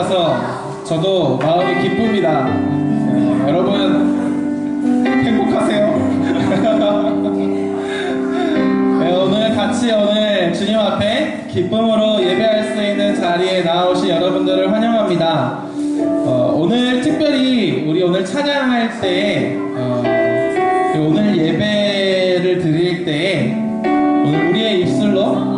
같아서 저도 마음이 기쁩니다. 여러분 행복하세요? 네, 오늘 같이 주님 앞에 기쁨으로 예배할 수 있는 자리에 나오신 여러분들을 환영합니다. 오늘 특별히 우리 오늘 찬양할 때 오늘 예배를 드릴 때 오늘 우리의 입술로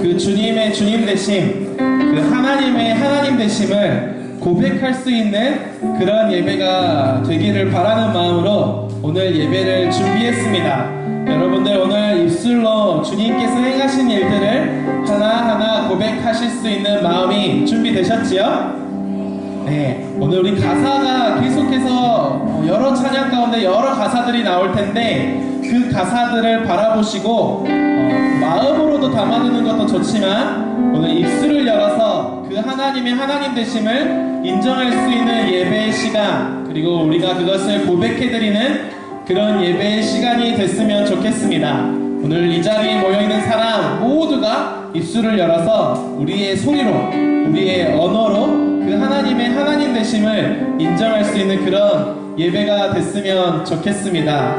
그 주님의 주님 되심, 그 하나님의 하나님 되심을 고백할 수 있는 그런 예배가 되기를 바라는 마음으로 오늘 예배를 준비했습니다. 여러분들 오늘 입술로 주님께서 행하신 일들을 하나하나 고백하실 수 있는 마음이 준비되셨지요? 네, 오늘 우리 가사가 계속해서 여러 찬양 가운데 여러 가사들이 나올 텐데 그 가사들을 바라보시고 마음으로도 담아두는 것도 좋지만 오늘 입술을 열어서 그 하나님의 하나님 되심을 인정할 수 있는 예배의 시간, 그리고 우리가 그것을 고백해드리는 그런 예배의 시간이 됐으면 좋겠습니다. 오늘 이 자리에 모여있는 사람 모두가 입술을 열어서 우리의 소리로, 우리의 언어로 그 하나님의 하나님 되심을 인정할 수 있는 그런 예배가 됐으면 좋겠습니다.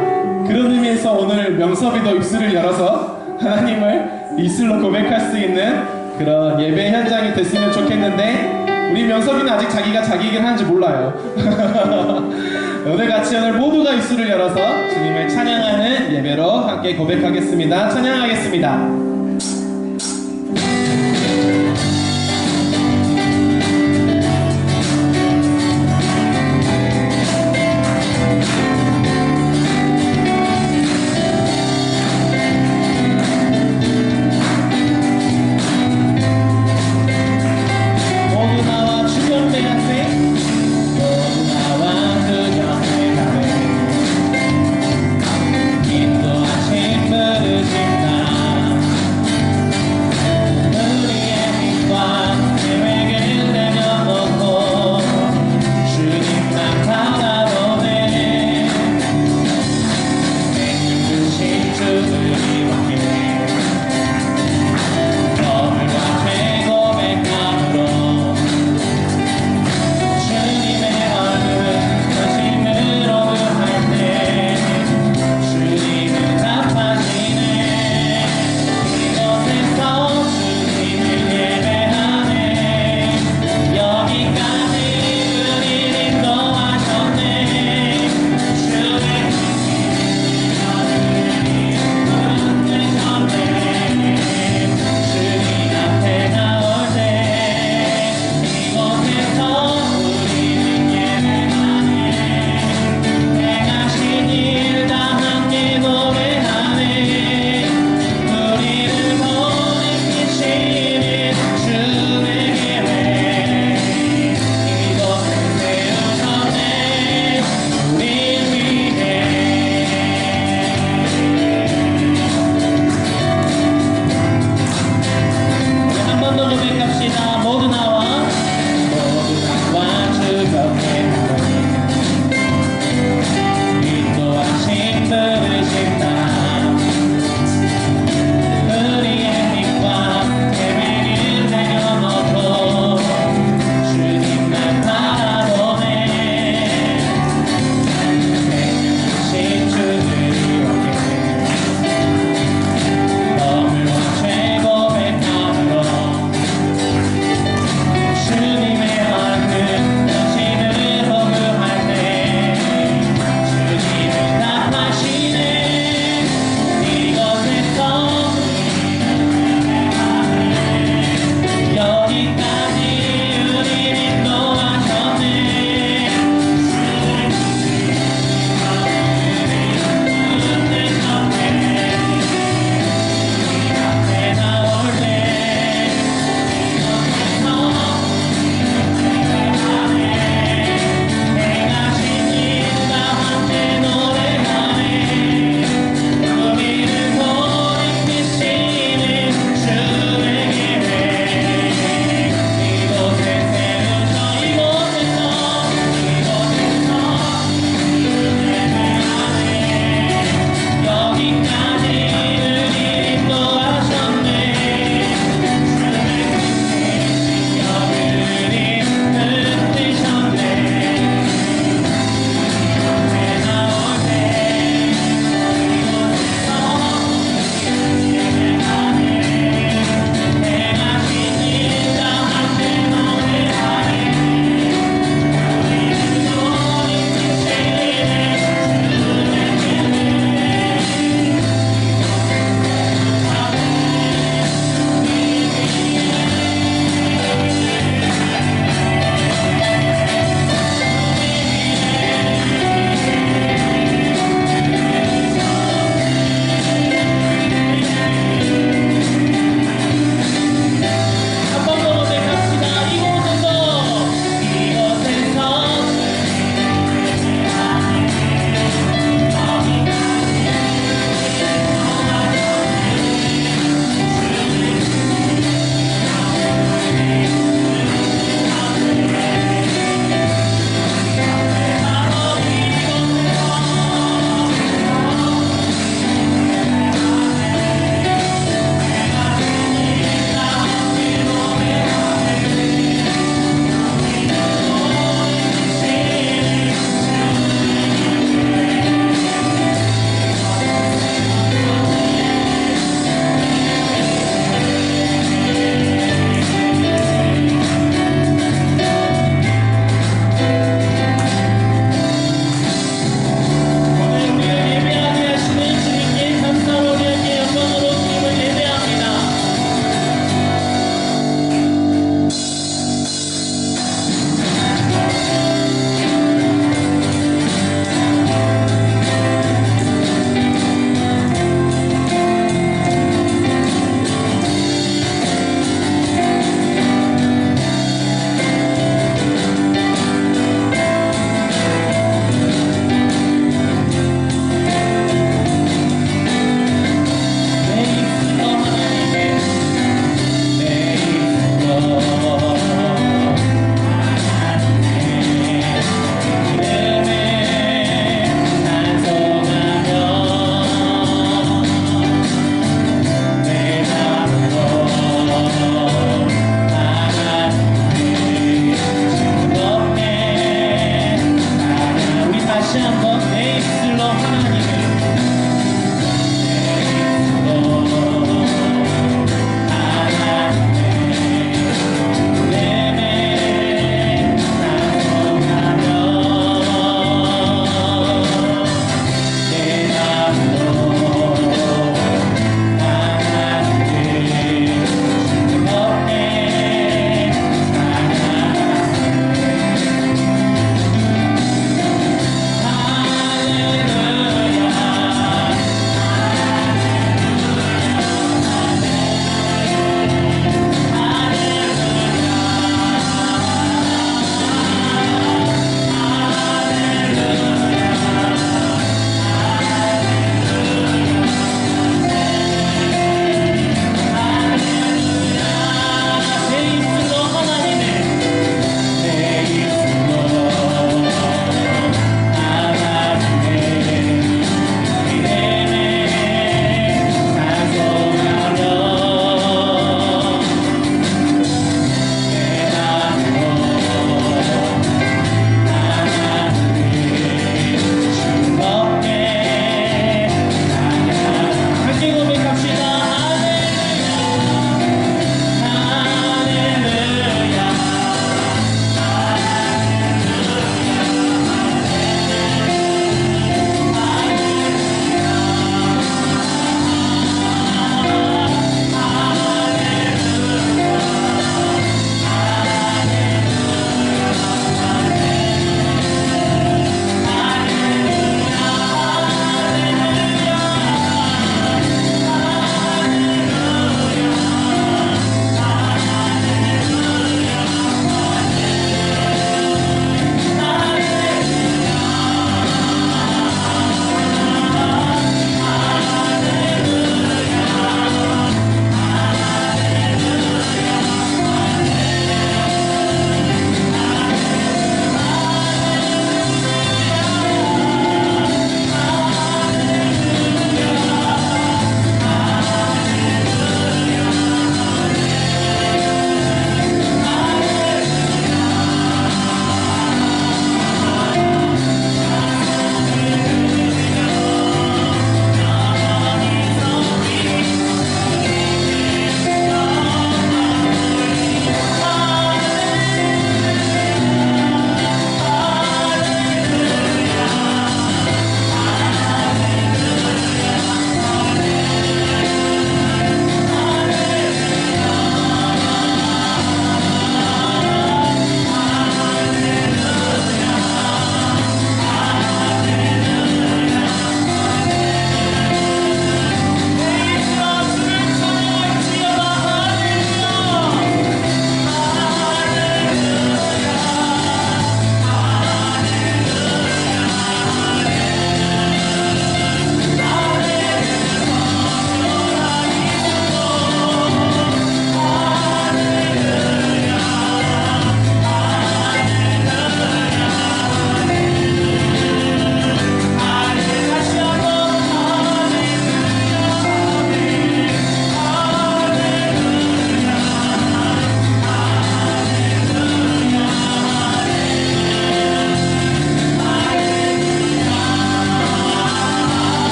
그런 의미에서 오늘 명섭이도 입술을 열어서 하나님을 입술로 고백할 수 있는 그런 예배 현장이 됐으면 좋겠는데 우리 명섭이는 아직 자기가 자기 얘기를 하는지 몰라요. 오늘 같이 오늘 모두가 입술을 열어서 주님을 찬양하는 예배로 함께 고백하겠습니다. 찬양하겠습니다.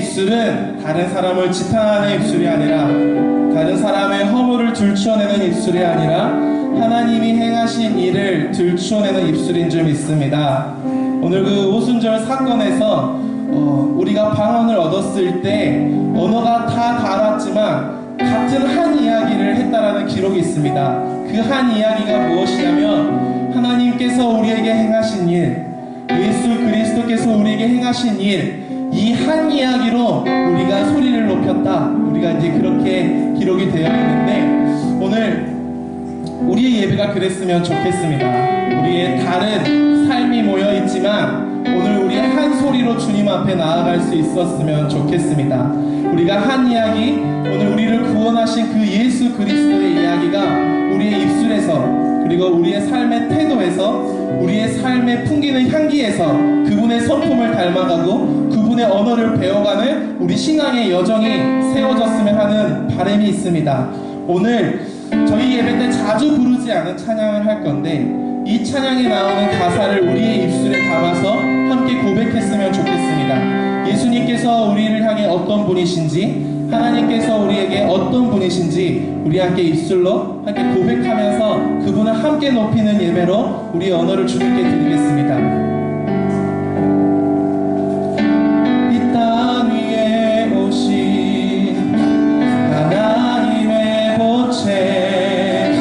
입술은 다른 사람을 지탄하는 입술이 아니라, 다른 사람의 허물을 들추어내는 입술이 아니라 하나님이 행하신 일을 들추어내는 입술인 줄 믿습니다. 오늘 그 오순절 사건에서 우리가 방언을 얻었을 때 언어가 다 달랐지만 같은 한 이야기를 했다라는 기록이 있습니다. 그 한 이야기가 무엇이냐면, 하나님께서 우리에게 행하신 일, 예수 그리스도께서 우리에게 행하신 일, 이 한 이야기로 우리가 소리를 높였다. 우리가 이제 그렇게 기록이 되어 있는데, 오늘 우리의 예배가 그랬으면 좋겠습니다. 우리의 다른 삶이 모여 있지만 오늘 우리의 한 소리로 주님 앞에 나아갈 수 있었으면 좋겠습니다. 우리가 한 이야기, 오늘 우리를 구원하신 그 예수 그리스도의 이야기가 우리의 입술에서, 그리고 우리의 삶의 태도에서, 우리의 삶에 풍기는 향기에서 그분의 성품을 닮아가고 그분의 언어를 배워가는 우리 신앙의 여정이 세워졌으면 하는 바람이 있습니다. 오늘 저희 예배 때 자주 부르지 않은 찬양을 할 건데, 이 찬양에 나오는 가사를 우리의 입술에 담아서 함께 고백했으면 좋겠습니다. 예수님께서 우리를 향해 어떤 분이신지, 하나님께서 우리에게 어떤 분이신지 우리 함께 입술로 함께 고백하면서 그분을 함께 높이는 예배로 우리의 언어를 주님께 드리겠습니다. 이 땅 위에 오신 하나님의 보채,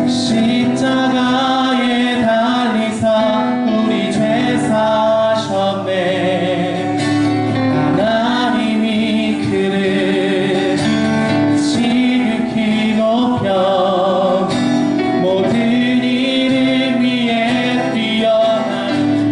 십자가에 달리사 우리 죄 사셨네. 하나님이 그를 지극히 높여 모든 이름 위에 뛰어난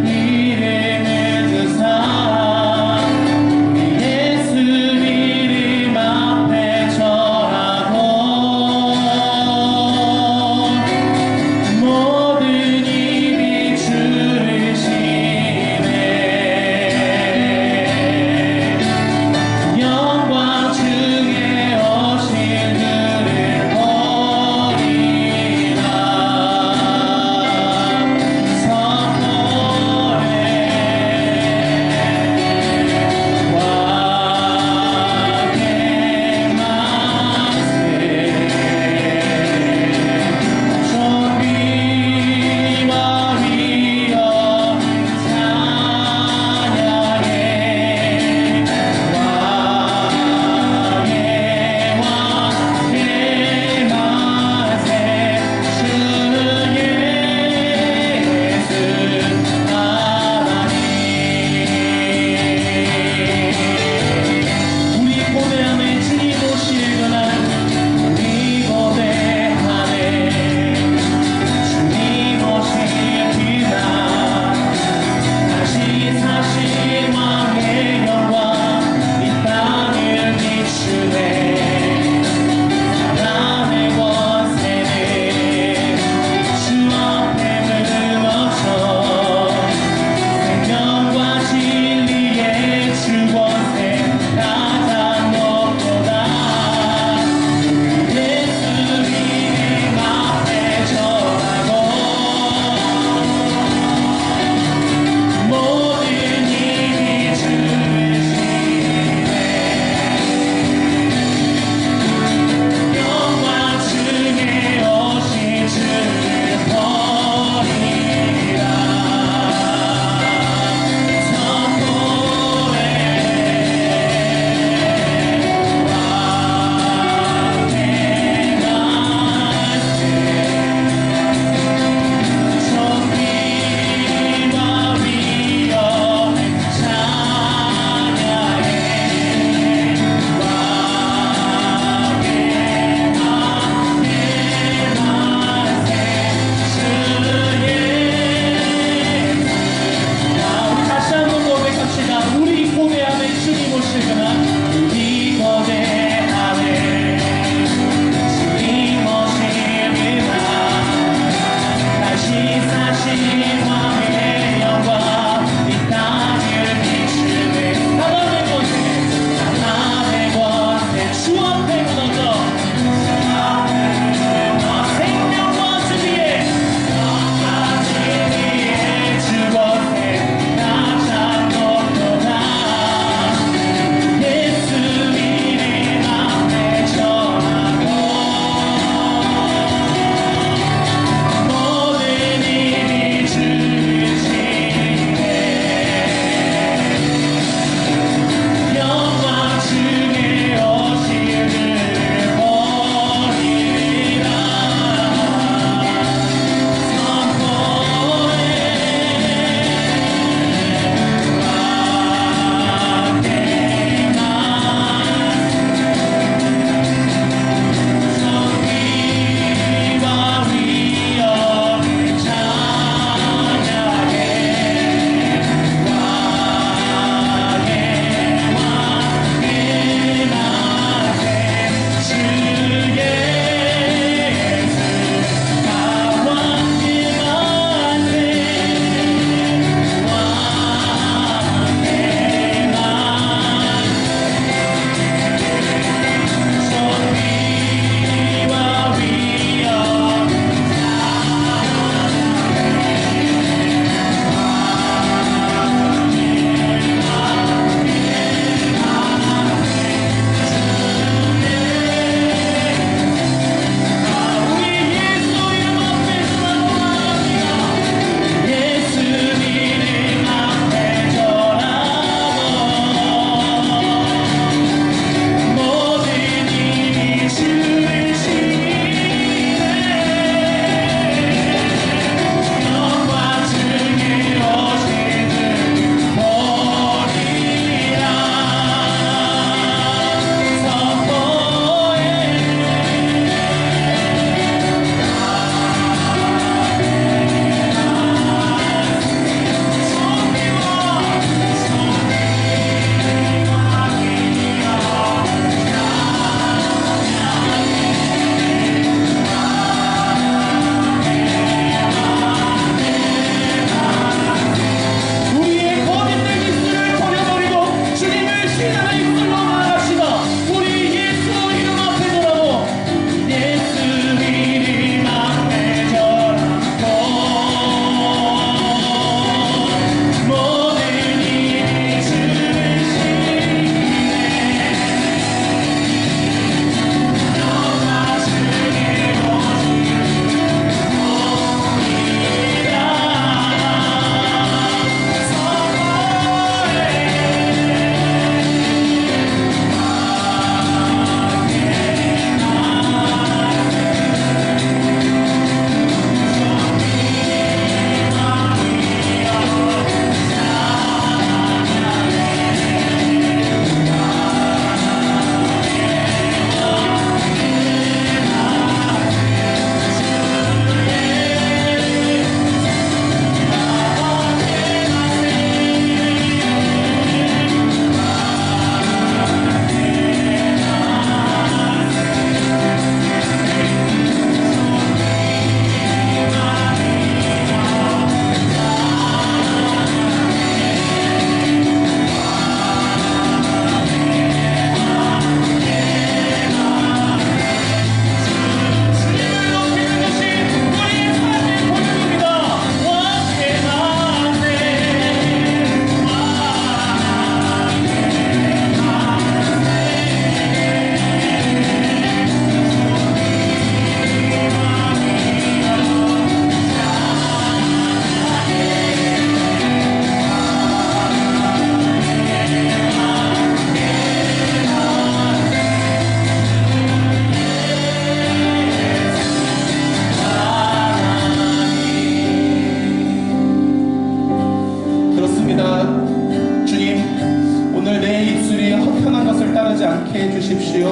하지 않게 해주십시오.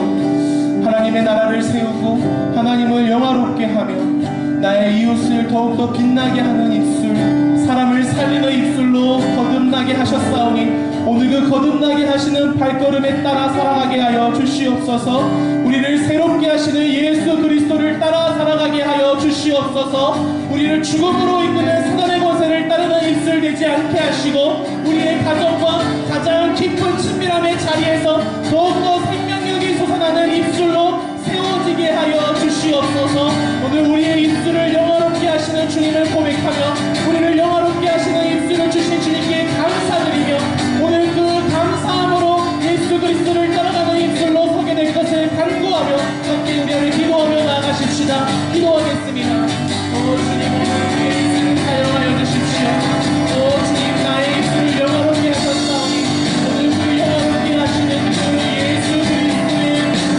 하나님의 나라를 세우고 하나님을 영화롭게 하며 나의 이웃을 더욱더 빛나게 하는 입술, 사람을 살리는 입술로 거듭나게 하셨사오니 오늘 그 거듭나게 하시는 발걸음에 따라 살아가게 하여 주시옵소서. 우리를 새롭게 하시는 예수 그리스도를 따라 살아가게 하여 주시옵소서. 우리를 죽음으로 이끄는 사단의 권세를 따르는 입술 되지 않게 하시고 우리의 가정과 가장 깊은 친밀함의 자리에서 더욱더 생명력이 솟아나는 입술로 세워지게 하여 주시옵소서. 오늘 우리의 입술을 영화롭게 하시는 주님을 고백하며 우리를 영화롭게 하시는 입술을 주신 주님께 감사드리며 오늘 그 감사함으로 예수 그리스도를 따라가는 입술로 서게 될 것을 간구하며 함께 우리 안에 기도하며 나아가십시다. 기도하겠습니다. 오 주님, 오늘 우리의 입술을 사용하여 주십시오. 오 주님, 나의 입술을 영화롭게 하셨사오니 오늘 우리를 영화롭게 하시는 그 예수 그리스도의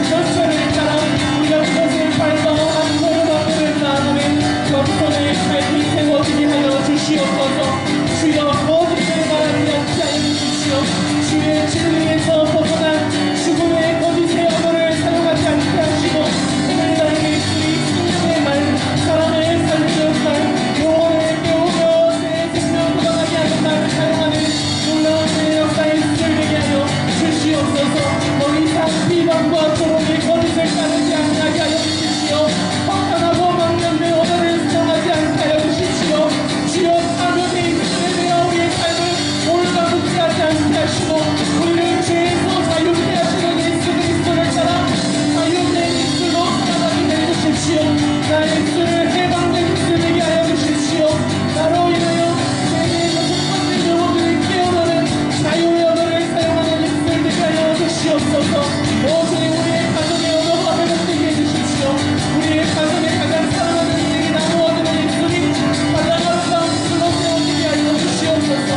전철을 따라 우리가 그것을 밟아 한 걸음 한 걸음 나아가며 겸손의 삶이 세워지게 하여 주시옵소서. 주여 거짓을 말하지 않게 하여 주십시오. 주의 진리에서 벗어난 죽음의 거짓의 언어를 사용하지 않게 하시고 오늘 나의 입술이 생명의 말, 사람의 살리는 말, 영혼을 깨우며 새 생명 돋아나게 하는 말을 사용하는 놀라운 새 역사의 입술 되게 하여 주시옵소서. 더 이상 비방과 조롱의 거짓을 따르지 않게 하여 주십시오. 허탄하고 망령된 언어를 사용하지 않게 하여 주십시오. 주여 사명의 입술에 대하여 우리의 삶을 올가붙지 않게 하시고 우리를 죄에서 자유케 하시는 예수 그리스도를 따라 자유된 입술로 살아가게 해주십시오. 나의 입술을 해방된 입술 되게 하여 주십시오. 나로 인하여 세계에서 속박된 영혼들을 깨어나는 자유의 언어를 사용하는 입술 되게 하여 주시옵소서. 오 주님, 우리의 가정의 언어가 회복되게 해주십시오. 우리의 가정의 가장 사랑하는 이들이 나누어지는 입술이 가장 아름다운 입술로 세워지게 하여 주시옵소서.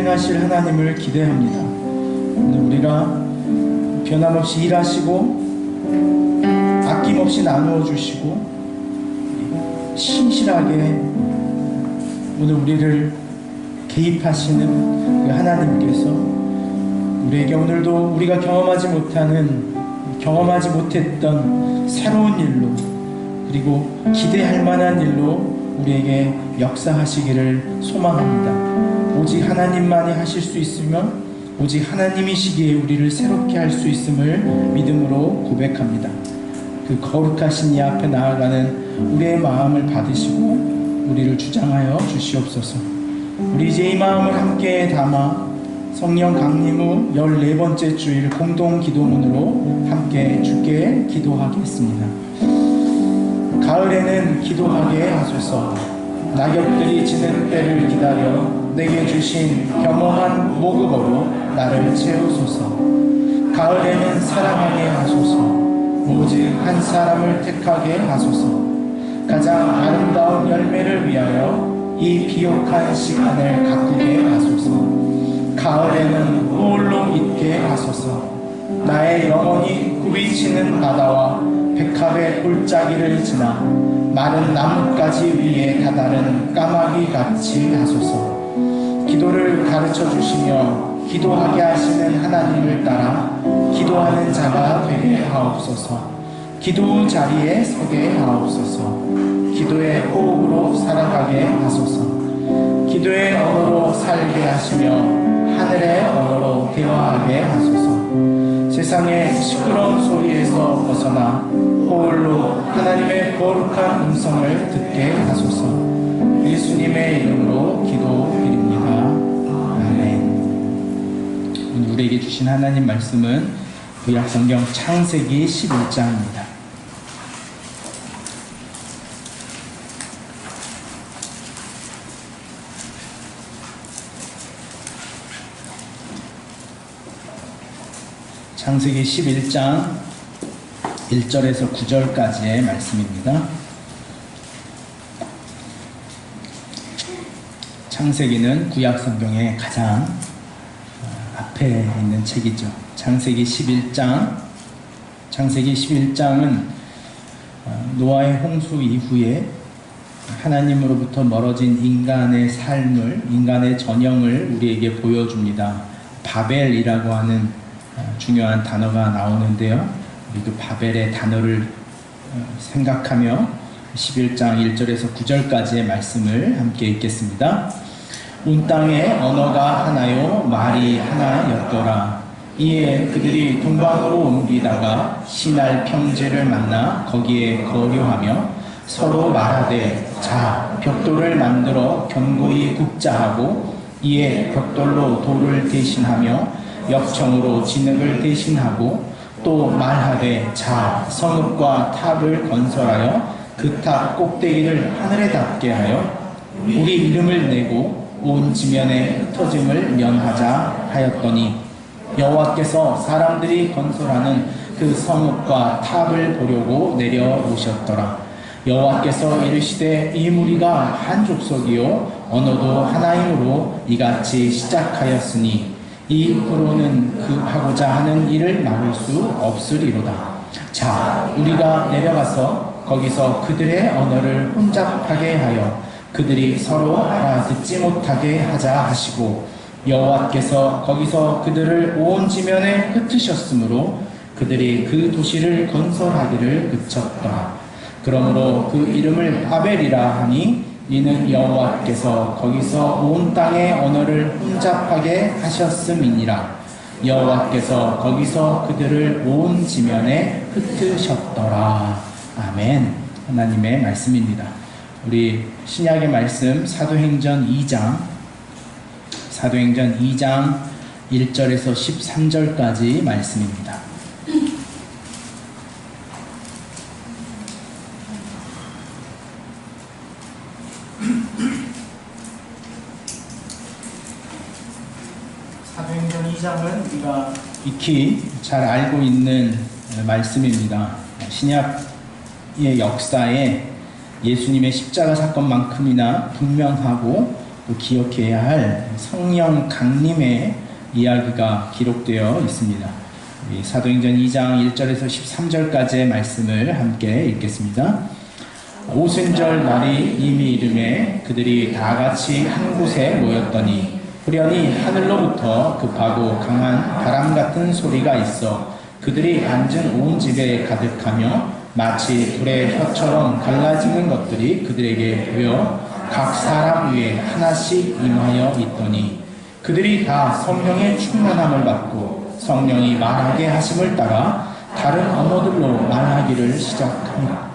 하실 하나님을 기대합니다. 오늘 우리가 변함없이 일하시고 아낌없이 나누어 주시고 신실하게 오늘 우리를 개입하시는 그 하나님께서 우리에게 오늘도 우리가 경험하지 못했던 새로운 일로 그리고 기대할 만한 일로 우리에게 역사하시기를 소망합니다. 오직 하나님만이 하실 수 있으면 오직 하나님이시기에 우리를 새롭게 할 수 있음을 믿음으로 고백합니다. 그 거룩하신 이 앞에 나아가는 우리의 마음을 받으시고 우리를 주장하여 주시옵소서. 우리 이제 이 마음을 함께 담아 성령 강림 후 14번째 주일 공동 기도문으로 함께 주께 기도하겠습니다. 가을에는 기도하게 하소서. 낙엽들이 지는 때를 기다려 내게 주신 겸허한 모급으로 나를 채우소서. 가을에는 사랑하게 하소서. 오직 한 사람을 택하게 하소서. 가장 아름다운 열매를 위하여 이 비옥한 시간을 가꾸게 하소서. 가을에는 홀로 있게 하소서. 나의 영혼이 굽이치는 바다와 백합의 골짜기를 지나 마른 나뭇가지 위에 다다른 까마귀 같이 하소서. 기도를 가르쳐 주시며 기도하게 하시는 하나님을 따라 기도하는 자가 되게 하옵소서. 기도 자리에 서게 하옵소서. 기도의 호흡으로 살아가게 하소서. 기도의 언어로 살게 하시며 하늘의 언어로 대화하게 하소서. 세상의 시끄러운 소리에서 벗어나 홀로 하나님의 거룩한 음성을 듣게 하소서. 예수님의 이름으로 기도드립니다. 아멘. 오늘 우리에게 주신 하나님 말씀은 구약성경 창세기 11장입니다. 창세기 11장 1절에서 9절까지의 말씀입니다. 창세기는 구약성경의 가장 앞에 있는 책이죠. 창세기 11장은 노아의 홍수 이후에 하나님으로부터 멀어진 인간의 삶을, 인간의 전형을 우리에게 보여줍니다. 바벨이라고 하는 중요한 단어가 나오는데요. 우리도 바벨의 단어를 생각하며 11장 1절에서 9절까지의 말씀을 함께 읽겠습니다. 온 땅에 언어가 하나요 말이 하나였더라. 이에 그들이 동방으로 옮기다가 시날 평지를 만나 거기에 거류하며 서로 말하되 자 벽돌을 만들어 견고히 굽자 하고 이에 벽돌로 돌을 대신하며 역청으로 진흙을 대신하고 또 말하되 자 성읍과 탑을 건설하여 그 탑 꼭대기를 하늘에 닿게 하여 우리 이름을 내고 온 지면에 흩어짐을 면하자 하였더니 여호와께서 사람들이 건설하는 그 성읍과 탑을 보려고 내려오셨더라. 여호와께서 이르시되 이 무리가 한 족속이요 언어도 하나이므로 이같이 시작하였으니 이후로는 그 하고자 하는 일을 막을 수 없으리로다. 자, 우리가 내려가서 거기서 그들의 언어를 혼잡하게 하여 그들이 서로 알아듣지 못하게 하자 하시고 여호와께서 거기서 그들을 온 지면에 흩으셨으므로 그들이 그 도시를 건설하기를 그쳤더라. 그러므로 그 이름을 바벨이라 하니 이는 여호와께서 거기서 온 땅의 언어를 혼잡하게 하셨음이니라. 여호와께서 거기서 그들을 온 지면에 흩으셨더라. 아멘. 하나님의 말씀입니다. 우리 신약의 말씀 사도행전 2장 1절에서 13절까지 말씀입니다. 사도행전 2장은 우리가 익히 잘 알고 있는 말씀입니다. 신약의 역사에 예수님의 십자가 사건만큼이나 분명하고 또 기억해야 할 성령 강림의 이야기가 기록되어 있습니다. 사도행전 2장 1절에서 13절까지의 말씀을 함께 읽겠습니다. 오순절 날이 이미 이름에 그들이 다 같이 한 곳에 모였더니 후련히 하늘로부터 급하고 강한 바람 같은 소리가 있어 그들이 앉은 온 집에 가득하며 마치 불의 혀처럼 갈라지는 것들이 그들에게 보여 각 사람 위에 하나씩 임하여 있더니 그들이 다 성령의 충만함을 받고 성령이 말하게 하심을 따라 다른 언어들로 말하기를 시작합니다.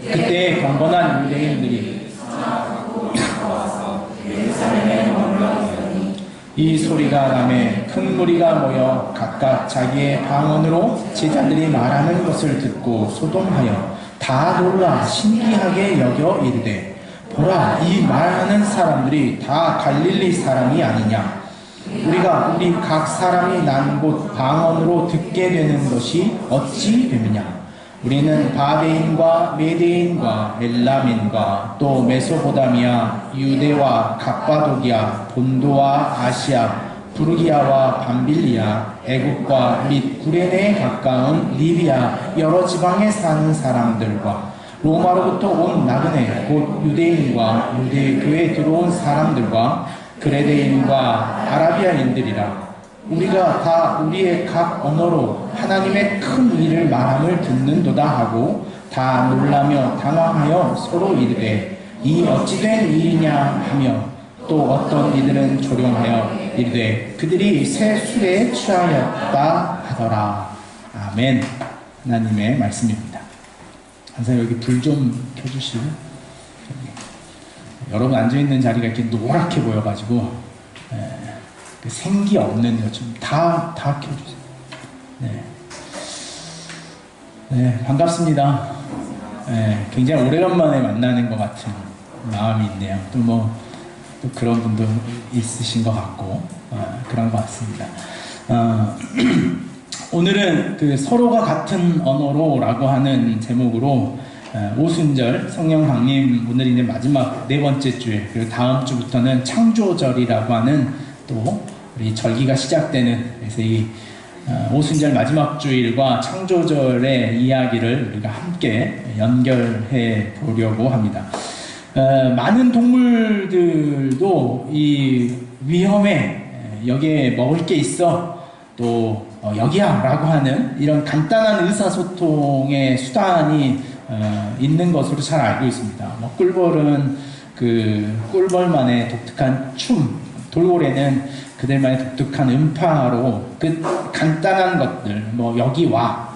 그때 경건한 유대인들이 이 소리가 나매 큰 무리가 모여 각각 자기의 방언으로 제자들이 말하는 것을 듣고 소동하여 다 놀라 신기하게 여겨 이르되 보라 이 말하는 사람들이 다 갈릴리 사람이 아니냐. 우리가 우리 각 사람이 난 곳 방언으로 듣게 되는 것이 어찌 됨이냐. 우리는 바베인과 메데인과 엘라민과 또 메소포다미아, 유대와 갑바도기아, 본도와 아시아, 부르기아와 밤빌리아, 애국과 및 구레네에 가까운 리비아 여러 지방에 사는 사람들과 로마로부터 온 나그네 곧 유대인과 유대 교회에 들어온 사람들과 그레데인과 아라비아인들이라. 우리가 다 우리의 각 언어로 하나님의 큰 일을 말함을 듣는도다 하고 다 놀라며 당황하여 서로 이르되 이 어찌된 일이냐 하며 또 어떤 이들은 조롱하여 이르되 그들이 새 술에 취하였다 하더라. 아멘. 하나님의 말씀입니다. 항상 여기 불 좀 켜주시고, 여러분 앉아있는 자리가 이렇게 노랗게 보여가지고 그 생기 없는 것 좀 다 켜주세요. 네, 반갑습니다. 굉장히 오래간만에 만나는 것 같은 마음이 있네요. 또 그런 분도 있으신 것 같고, 그런 것 같습니다. 오늘은 그 서로가 같은 언어로라고 하는 제목으로 오순절 성령 강림, 오늘 이제 마지막 네 번째 주일, 그리고 다음 주부터는 창조절이라고 하는 또 우리 절기가 시작되는, 그래서 이 오순절 마지막 주일과 창조절의 이야기를 우리가 함께 연결해 보려고 합니다. 많은 동물들도 이 위험에 여기에 먹을 게 있어 또 여기야 라고 하는 이런 간단한 의사소통의 수단이 있는 것으로 잘 알고 있습니다. 꿀벌은 그 꿀벌만의 독특한 춤, 돌고래는 그들만의 독특한 음파로 그 간단한 것들, 여기 와,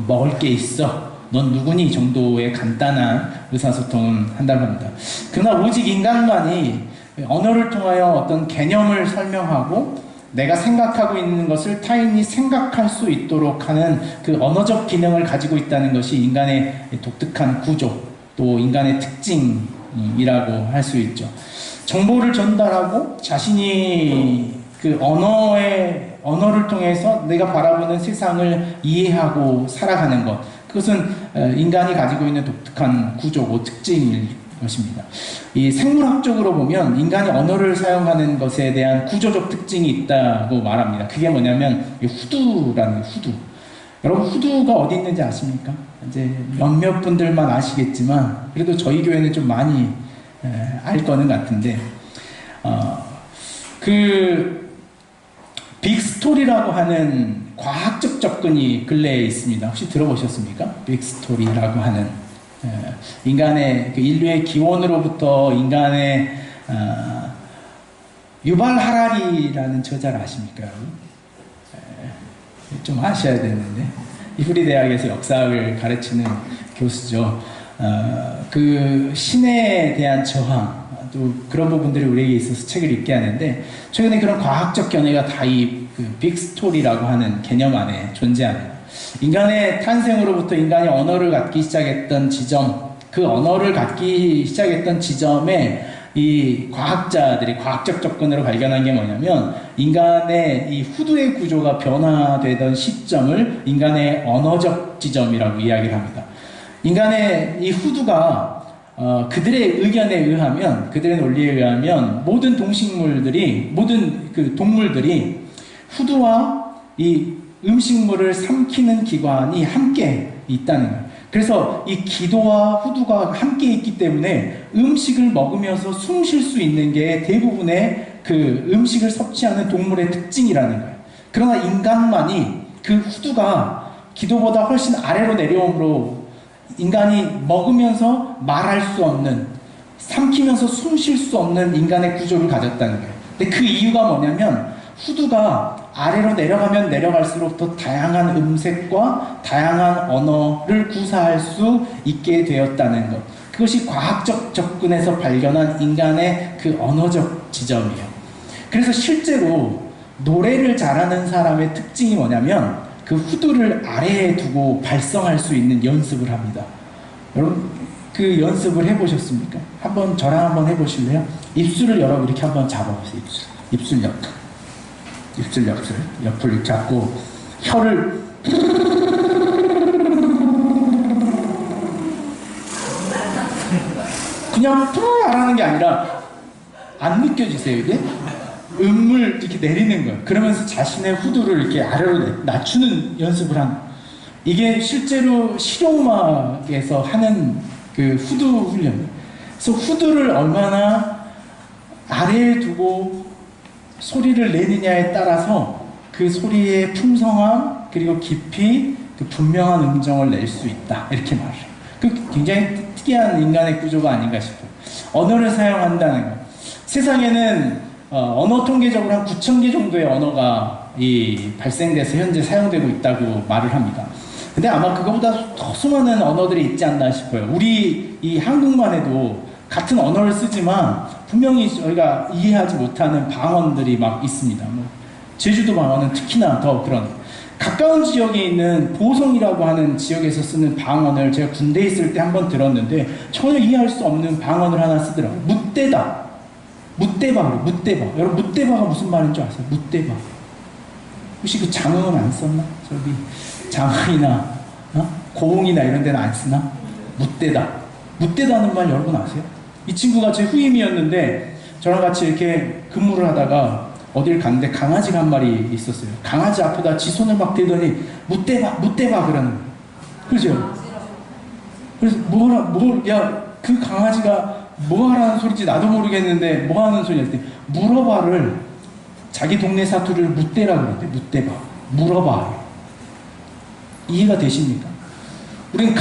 먹을 게 있어, 넌 누구니 정도의 간단한 의사소통은 한다고 합니다. 그러나 오직 인간만이 언어를 통하여 어떤 개념을 설명하고 내가 생각하고 있는 것을 타인이 생각할 수 있도록 하는 그 언어적 기능을 가지고 있다는 것이 인간의 독특한 구조, 또 인간의 특징이라고 할 수 있죠. 정보를 전달하고 자신이 그 언어를 통해서 내가 바라보는 세상을 이해하고 살아가는 것, 그것은 인간이 가지고 있는 독특한 구조고 특징일 것입니다. 이 생물학적으로 보면 인간이 언어를 사용하는 것에 대한 구조적 특징이 있다고 말합니다. 그게 뭐냐면 후두라는 후두. 여러분 후두가 어디 있는지 아십니까? 이제 몇몇 분들만 아시겠지만 그래도 저희 교회는 좀 많이 알 거는 같은데 그 빅스토리라고 하는 과학적 접근이 근래에 있습니다. 혹시 들어보셨습니까? 빅스토리라고 하는 인간의 그 인류의 기원으로부터 인간의 유발 하라리라는 저자를 아십니까, 여러분? 좀 아셔야 되는데 이브리 대학에서 역사학을 가르치는 교수죠. 그 신에 대한 저항, 또 그런 부분들이 우리에게 있어서 책을 읽게 하는데 최근에 그런 과학적 견해가 다 이 그 빅스토리라고 하는 개념 안에 존재합니다. 인간의 탄생으로부터 인간이 언어를 갖기 시작했던 지점, 그 언어를 갖기 시작했던 지점에 이 과학자들이 과학적 접근으로 발견한 게 뭐냐면 인간의 이 후두의 구조가 변화되던 시점을 인간의 언어적 지점이라고 이야기를 합니다. 인간의 이 후두가 그들의 의견에 의하면, 그들의 논리에 의하면 모든 동식물들이, 모든 그 동물들이 후두와 이 음식물을 삼키는 기관이 함께 있다는 거예요. 그래서 이 기도와 후두가 함께 있기 때문에 음식을 먹으면서 숨 쉴 수 있는 게 대부분의 그 음식을 섭취하는 동물의 특징이라는 거예요. 그러나 인간만이 그 후두가 기도보다 훨씬 아래로 내려옴으로 인간이 먹으면서 말할 수 없는, 삼키면서 숨 쉴 수 없는 인간의 구조를 가졌다는 거예요. 근데 그 이유가 뭐냐면 후두가 아래로 내려가면 내려갈수록 더 다양한 음색과 다양한 언어를 구사할 수 있게 되었다는 것. 그것이 과학적 접근에서 발견한 인간의 그 언어적 지점이에요. 그래서 실제로 노래를 잘하는 사람의 특징이 뭐냐면 그 후두를 아래에 두고 발성할 수 있는 연습을 합니다. 여러분 그 연습을 해보셨습니까? 한번 저랑 한번 해보실래요? 입술을 여러분 이렇게 한번 잡아보세요. 입술 옆. 입술 옆을 이렇게 잡고 혀를 그냥 하라는 게 아니라 안 느껴지세요 이게? 음을 이렇게 내리는 거예요. 그러면서 자신의 후두를 이렇게 아래로 낮추는 연습을 한, 이게 실제로 실용음악에서 하는 그 후두 훈련. 그래서 후두를 얼마나 아래에 두고 소리를 내느냐에 따라서 그 소리의 풍성함 그리고 깊이 그 분명한 음정을 낼 수 있다 이렇게 말을 해요. 그 굉장히 특이한 인간의 구조가 아닌가 싶어요. 언어를 사용한다는 것. 세상에는 언어 통계적으로 한 9,000개 정도의 언어가 발생돼서 현재 사용되고 있다고 말을 합니다. 근데 아마 그거보다 더 수많은 언어들이 있지 않나 싶어요. 우리 이 한국만 해도 같은 언어를 쓰지만 분명히 저희가 이해하지 못하는 방언들이 막 있습니다. 뭐 제주도 방언은 특히나 더 그런 가까운 지역에 있는 보성이라고 하는 지역에서 쓰는 방언을 제가 군대에 있을 때 한번 들었는데 전혀 이해할 수 없는 방언을 하나 쓰더라고요. 묻대다. 묻대박. 여러분 묻대박가 무슨 말인 줄 아세요? 묻대박. 혹시 그 장흥은 안 썼나? 저기 장흥이나 고흥이나 이런 데는 안 쓰나? 묻대다는 말 여러분 아세요? 이 친구가 제 후임이었는데 저랑 같이 이렇게 근무를 하다가 어딜 갔는데 강아지가 한 마리 있었어요. 강아지 앞에다 지 손을 막 대더니 묻대박 그러는 거예요. 그죠? 그래서 그 강아지가 뭐 하라는 소리인지 나도 모르겠는데 뭐 하는 소리 했더니 물어봐를 자기 동네 사투리를 묻대라 그러대. 물어봐. 이해가 되십니까? 우리는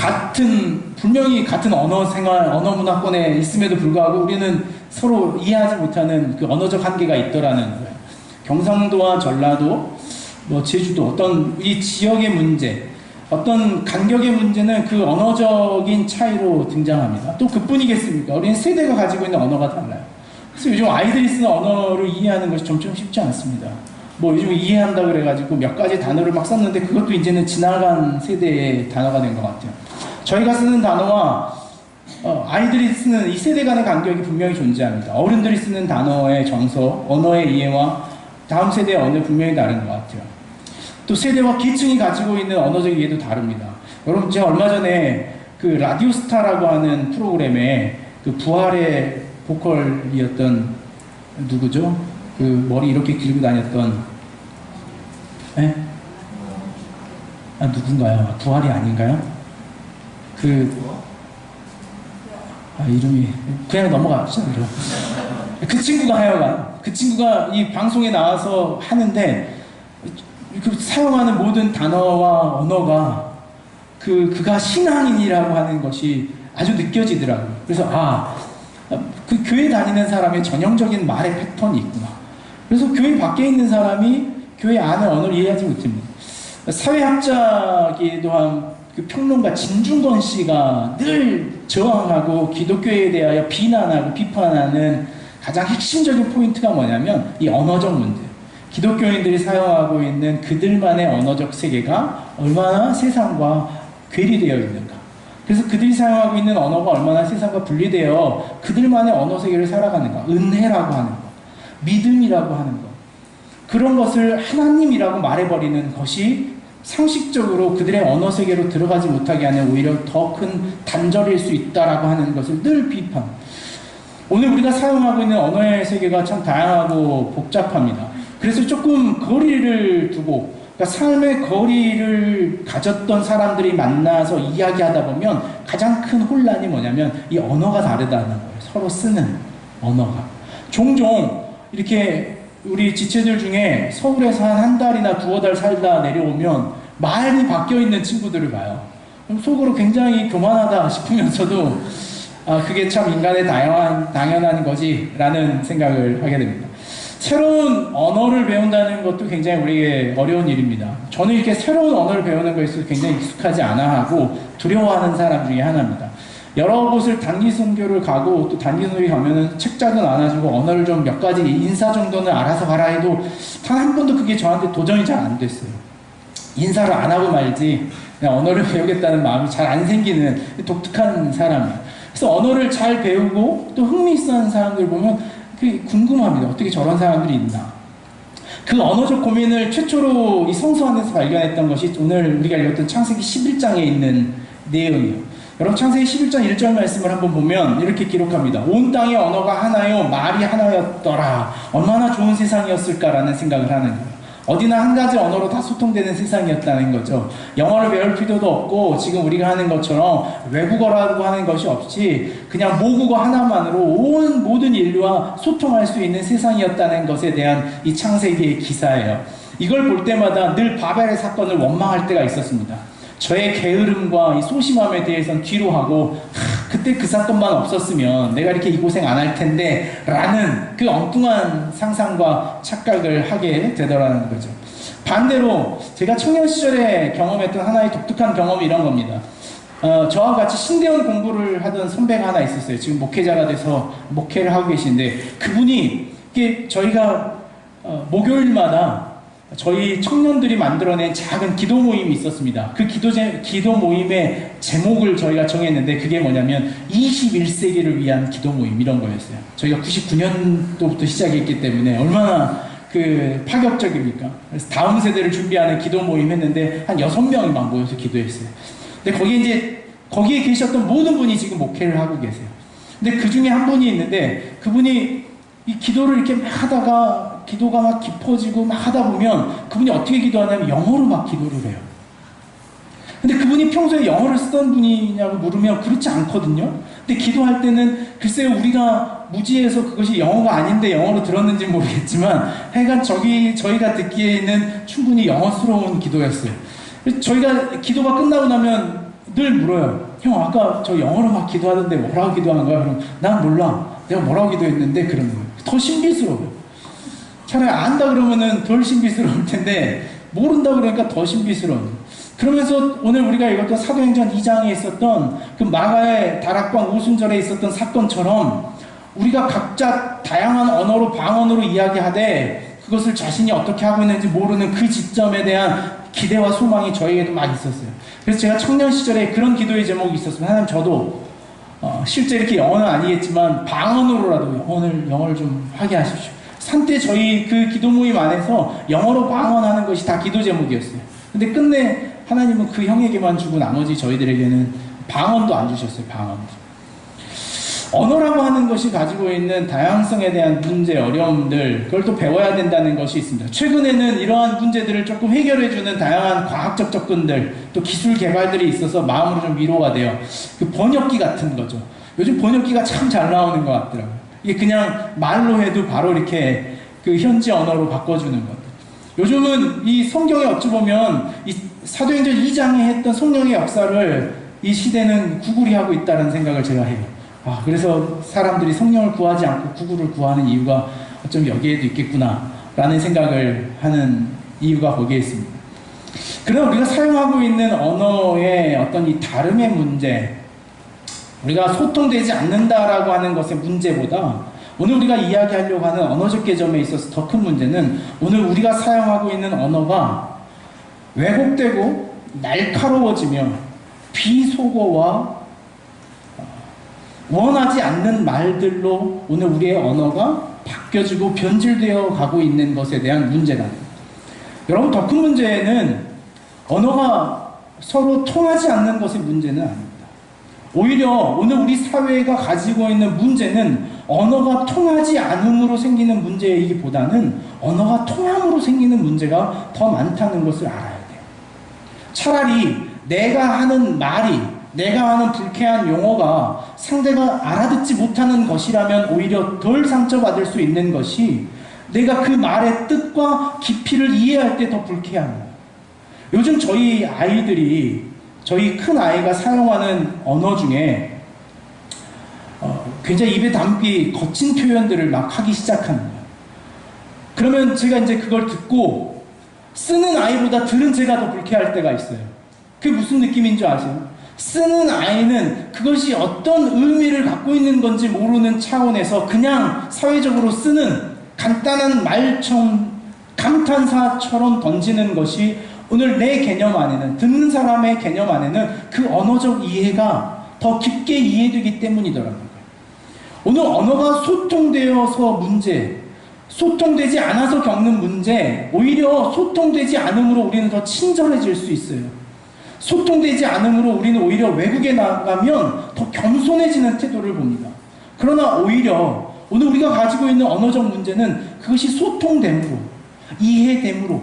분명히 같은 언어 문화권에 있음에도 불구하고 우리는 서로 이해하지 못하는 그 언어적 한계가 있더라는 거예요. 경상도와 전라도, 뭐 제주도 어떤 이 지역의 문제, 어떤 간격의 문제는 그 언어적인 차이로 등장합니다. 또 그뿐이겠습니까? 우리는 세대가 가지고 있는 언어가 달라요. 그래서 요즘 아이들이 쓰는 언어를 이해하는 것이 점점 쉽지 않습니다. 뭐 요즘 이해한다 그래가지고 몇 가지 단어를 막 썼는데 그것도 이제는 지나간 세대의 단어가 된 것 같아요. 저희가 쓰는 단어와 아이들이 쓰는 이 세대 간의 간격이 분명히 존재합니다. 어른들이 쓰는 단어의 정서, 언어의 이해와 다음 세대의 언어는 분명히 다른 것 같아요. 또 세대와 계층이 가지고 있는 언어적 이해도 다릅니다. 여러분 제가 얼마 전에 그 라디오스타라고 하는 프로그램에 그 부활의 보컬이었던 누구죠? 그 머리 이렇게 길고 다녔던 누군가요? 부활이 아닌가요? 이름이 그냥 넘어가시죠. 그 친구가 하여간 그 친구가 이 방송에 나와서 하는데 그 사용하는 모든 단어와 언어가 그가 신앙인이라고 하는 것이 아주 느껴지더라고요. 그래서 그 교회 다니는 사람의 전형적인 말의 패턴이 있구나. 그래서 교회 밖에 있는 사람이 교회 안의 언어를 이해하지 못합니다. 사회학자기도 한 그 평론가 진중권 씨가 늘 저항하고 기독교에 대하여 비난하고 비판하는 가장 핵심적인 포인트가 뭐냐면 이 언어적 문제. 기독교인들이 사용하고 있는 그들만의 언어적 세계가 얼마나 세상과 괴리되어 있는가. 그래서 그들이 사용하고 있는 언어가 얼마나 세상과 분리되어 그들만의 언어 세계를 살아가는가. 은혜라고 하는 것, 믿음이라고 하는 것, 그런 것을 하나님이라고 말해버리는 것이 상식적으로 그들의 언어 세계로 들어가지 못하게 하는 오히려 더 큰 단절일 수 있다라고 하는 것을 늘 비판. 오늘 우리가 사용하고 있는 언어의 세계가 참 다양하고 복잡합니다. 그래서 조금 거리를 두고, 그러니까 삶의 거리를 가졌던 사람들이 만나서 이야기하다 보면 가장 큰 혼란이 뭐냐면 이 언어가 다르다는 거예요. 서로 쓰는 언어가. 종종 이렇게 우리 지체들 중에 서울에서 한 달이나 두어 달 살다 내려오면 말이 바뀌어 있는 친구들을 봐요. 그럼 속으로 굉장히 교만하다 싶으면서도 그게 참 인간의 당연한 거지 라는 생각을 하게 됩니다. 새로운 언어를 배운다는 것도 굉장히 우리에게 어려운 일입니다. 저는 이렇게 새로운 언어를 배우는 것에 있어서 굉장히 익숙하지 않아 하고 두려워하는 사람 중에 하나입니다. 여러 곳을 단기 선교를 가고 또 단기 선교에 가면은 책자도 나눠주고 언어를 좀 몇 가지 인사 정도는 알아서 가라 해도 단 한 번도 그게 저한테 도전이 잘 안 됐어요. 인사를 안 하고 말지 그냥 언어를 배우겠다는 마음이 잘 안 생기는 독특한 사람이에요. 그래서 언어를 잘 배우고 또 흥미있어하는 사람들 보면 그게 궁금합니다. 어떻게 저런 사람들이 있나. 그 언어적 고민을 최초로 이 성서 안에서 발견했던 것이 오늘 우리가 읽었던 창세기 11장에 있는 내용이에요. 여러분 창세기 11장 1절 말씀을 한번 보면 이렇게 기록합니다. 온 땅의 언어가 하나요 말이 하나였더라. 얼마나 좋은 세상이었을까라는 생각을 하는 거예요. 어디나 한 가지 언어로 다 소통되는 세상이었다는 거죠. 영어를 배울 필요도 없고 지금 우리가 하는 것처럼 외국어라고 하는 것이 없이 그냥 모국어 하나만으로 온 모든 인류와 소통할 수 있는 세상이었다는 것에 대한 이 창세기의 기사예요. 이걸 볼 때마다 늘 바벨의 사건을 원망할 때가 있었습니다. 저의 게으름과 이 소심함에 대해서는 뒤로 하고 그때 그 사건만 없었으면 내가 이렇게 이 고생 안 할 텐데 라는 그 엉뚱한 상상과 착각을 하게 되더라는 거죠. 반대로 제가 청년 시절에 경험했던 하나의 독특한 경험이 이런 겁니다. 저와 같이 신대원 공부를 하던 선배가 하나 있었어요. 지금 목회자가 돼서 목회를 하고 계신데 그분이 이게 저희가 목요일마다 저희 청년들이 만들어낸 작은 기도 모임이 있었습니다. 그 기도 모임의 제목을 저희가 정했는데 그게 뭐냐면 21세기를 위한 기도 모임 이런 거였어요. 저희가 99년도부터 시작했기 때문에 얼마나 그 파격적입니까? 그래서 다음 세대를 준비하는 기도 모임 했는데 한 6명이 막 모여서 기도했어요. 근데 거기에 계셨던 모든 분이 지금 목회를 하고 계세요. 근데 그 중에 한 분이 있는데 그분이 이 기도를 이렇게 막 하다가 기도가 막 깊어지고 막 하다 보면 그분이 어떻게 기도하냐면 영어로 막 기도를 해요. 근데 그분이 평소에 영어를 쓰던 분이냐고 물으면 그렇지 않거든요. 근데 기도할 때는 글쎄요 우리가 무지해서 그것이 영어가 아닌데 영어로 들었는지 모르겠지만 하여간 저희가 듣기에는 충분히 영어스러운 기도였어요. 그래서 저희가 기도가 끝나고 나면 늘 물어요. 형 아까 저 영어로 막 기도하던데 뭐라고 기도한 거야? 그럼 난 몰라. 내가 뭐라고 기도했는데 그런 거예요. 더 신비스러워요. 차라리 안다 그러면은 덜 신비스러울 텐데 모른다 그러니까 더 신비스러워요. 그러면서 오늘 우리가 읽었던 사도행전 2장에 있었던 그 마가의 다락방 오순절에 있었던 사건처럼 우리가 각자 다양한 언어로 방언으로 이야기하되 그것을 자신이 어떻게 하고 있는지 모르는 그 지점에 대한 기대와 소망이 저에게도 많이 있었어요. 그래서 제가 청년 시절에 그런 기도의 제목이 있었으면 하나님 저도 실제 이렇게 영어는 아니겠지만 방언으로라도 영어를 좀 하게 하십시오. 한때 저희 그 기도 모임 안에서 영어로 방언하는 것이 다 기도 제목이었어요. 근데 끝내 하나님은 그 형에게만 주고 나머지 저희들에게는 방언도 안 주셨어요. 방언도. 언어라고 하는 것이 가지고 있는 다양성에 대한 문제, 어려움들 그걸 또 배워야 된다는 것이 있습니다. 최근에는 이러한 문제들을 조금 해결해주는 다양한 과학적 접근들 또 기술 개발들이 있어서 마음으로 좀 위로가 돼요. 그 번역기 같은 거죠. 요즘 번역기가 참 잘 나오는 것 같더라고요. 이게 그냥 말로 해도 바로 이렇게 그 현지 언어로 바꿔주는 것. 요즘은 이 성경에 어찌 보면 이 사도행전 2장에 했던 성령의 역사를 이 시대는 구글이 하고 있다는 생각을 제가 해요. 그래서 사람들이 성령을 구하지 않고 구글을 구하는 이유가 어쩜 여기에도 있겠구나 라는 생각을 하는 이유가 거기에 있습니다. 그러나 우리가 사용하고 있는 언어의 어떤 이 다름의 문제, 우리가 소통되지 않는다라고 하는 것의 문제보다 오늘 우리가 이야기하려고 하는 언어적 개념에 있어서 더 큰 문제는 오늘 우리가 사용하고 있는 언어가 왜곡되고 날카로워지며 비속어와 원하지 않는 말들로 오늘 우리의 언어가 바뀌어지고 변질되어 가고 있는 것에 대한 문제다. 여러분 더 큰 문제는 언어가 서로 통하지 않는 것의 문제는 아닙니다. 오히려 오늘 우리 사회가 가지고 있는 문제는 언어가 통하지 않음으로 생기는 문제이기보다는 언어가 통함으로 생기는 문제가 더 많다는 것을 알아야 돼요. 차라리 내가 하는 말이 내가 하는 불쾌한 용어가 상대가 알아듣지 못하는 것이라면 오히려 덜 상처받을 수 있는 것이 내가 그 말의 뜻과 깊이를 이해할 때 더 불쾌한 거예요. 요즘 저희 아이들이 저희 큰 아이가 사용하는 언어 중에 굉장히 입에 담기 거친 표현들을 막 하기 시작하는 거예요. 그러면 제가 이제 그걸 듣고 쓰는 아이보다 들은 제가 더 불쾌할 때가 있어요. 그게 무슨 느낌인 줄 아세요? 쓰는 아이는 그것이 어떤 의미를 갖고 있는 건지 모르는 차원에서 그냥 사회적으로 쓰는 간단한 말처럼 감탄사처럼 던지는 것이 오늘 내 개념 안에는 듣는 사람의 개념 안에는 그 언어적 이해가 더 깊게 이해되기 때문이더라고요. 오늘 언어가 소통되어서 문제, 소통되지 않아서 겪는 문제, 오히려 소통되지 않음으로 우리는 더 친절해질 수 있어요. 소통되지 않음으로 우리는 오히려 외국에 나가면 더 겸손해지는 태도를 봅니다. 그러나 오히려 오늘 우리가 가지고 있는 언어적 문제는 그것이 소통됨으로, 이해됨으로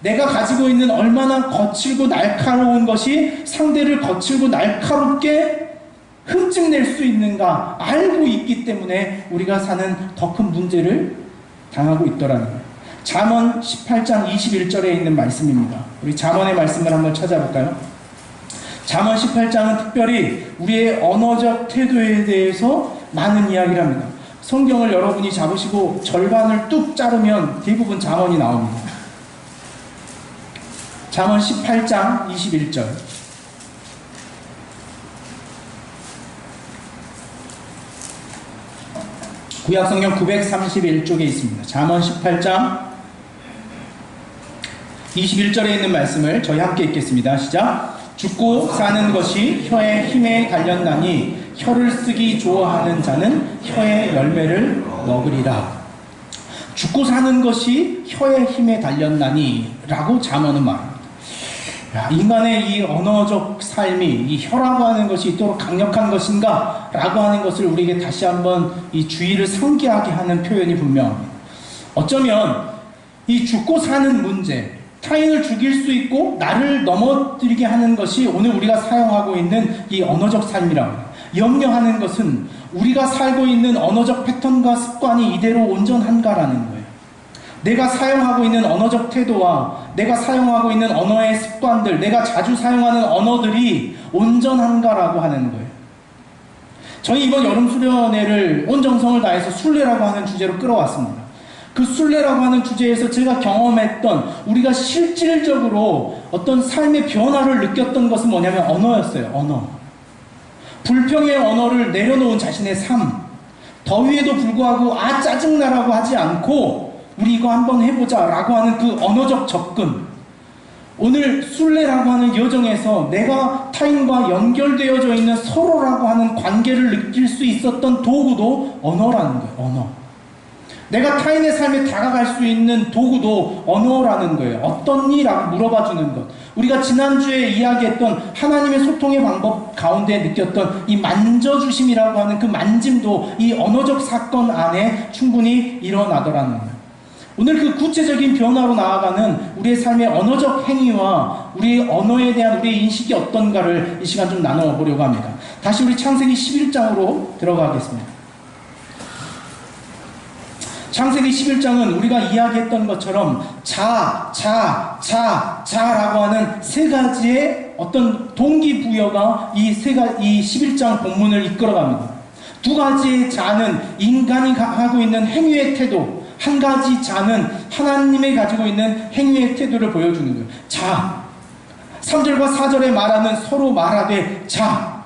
내가 가지고 있는 얼마나 거칠고 날카로운 것이 상대를 거칠고 날카롭게 흠집낼 수 있는가 알고 있기 때문에 우리가 사는 더 큰 문제를 당하고 있더라는 거예요. 잠언 18장 21절에 있는 말씀입니다. 우리 잠언의 말씀을 한번 찾아볼까요? 잠언 18장은 특별히 우리의 언어적 태도에 대해서 많은 이야기를 합니다. 성경을 여러분이 잡으시고 절반을 뚝 자르면 대부분 잠언이 나옵니다. 잠언 18장 21절. 구약성경 931쪽에 있습니다. 잠언 18장 21절에 있는 말씀을 저희 함께 읽겠습니다. 시작. 죽고 사는 것이 혀의 힘에 달렸나니 혀를 쓰기 좋아하는 자는 혀의 열매를 먹으리라. 죽고 사는 것이 혀의 힘에 달렸나니 라고 잠언은 말합니다. 인간의 이 언어적 삶이 이 혀라고 하는 것이 이토록 강력한 것인가 라고 하는 것을 우리에게 다시 한번 이 주의를 상기하게 하는 표현이 분명합니다. 어쩌면 이 죽고 사는 문제, 타인을 죽일 수 있고 나를 넘어뜨리게 하는 것이 오늘 우리가 사용하고 있는 이 언어적 삶이라고 합니다. 염려하는 것은 우리가 살고 있는 언어적 패턴과 습관이 이대로 온전한가라는 거예요. 내가 사용하고 있는 언어적 태도와 내가 사용하고 있는 언어의 습관들, 내가 자주 사용하는 언어들이 온전한가라고 하는 거예요. 저희 이번 여름 수련회를 온 정성을 다해서 순례라고 하는 주제로 끌어왔습니다. 그 순례라고 하는 주제에서 제가 경험했던 우리가 실질적으로 어떤 삶의 변화를 느꼈던 것은 뭐냐면 언어였어요. 언어. 불평의 언어를 내려놓은 자신의 삶. 더위에도 불구하고 아 짜증나라고 하지 않고 우리 이거 한번 해보자 라고 하는 그 언어적 접근. 오늘 순례라고 하는 여정에서 내가 타인과 연결되어져 있는 서로라고 하는 관계를 느낄 수 있었던 도구도 언어라는 거예요. 언어. 내가 타인의 삶에 다가갈 수 있는 도구도 언어라는 거예요. 어떻니? 라고 물어봐주는 것. 우리가 지난주에 이야기했던 하나님의 소통의 방법 가운데 느꼈던 이 만져주심이라고 하는 그 만짐도 이 언어적 사건 안에 충분히 일어나더라는 거예요. 오늘 그 구체적인 변화로 나아가는 우리의 삶의 언어적 행위와 우리의 언어에 대한 우리의 인식이 어떤가를 이 시간 좀 나눠보려고 합니다. 다시 우리 창세기 11장으로 들어가겠습니다. 창세기 11장은 우리가 이야기했던 것처럼 자라고 하는 세 가지의 어떤 동기부여가 이 11장 본문을 이끌어갑니다. 두 가지의 자는 인간이 하고 있는 행위의 태도, 한 가지 자는 하나님이 가지고 있는 행위의 태도를 보여주는 거예요. 자, 3절과 4절에 말하는 서로 말하되 자,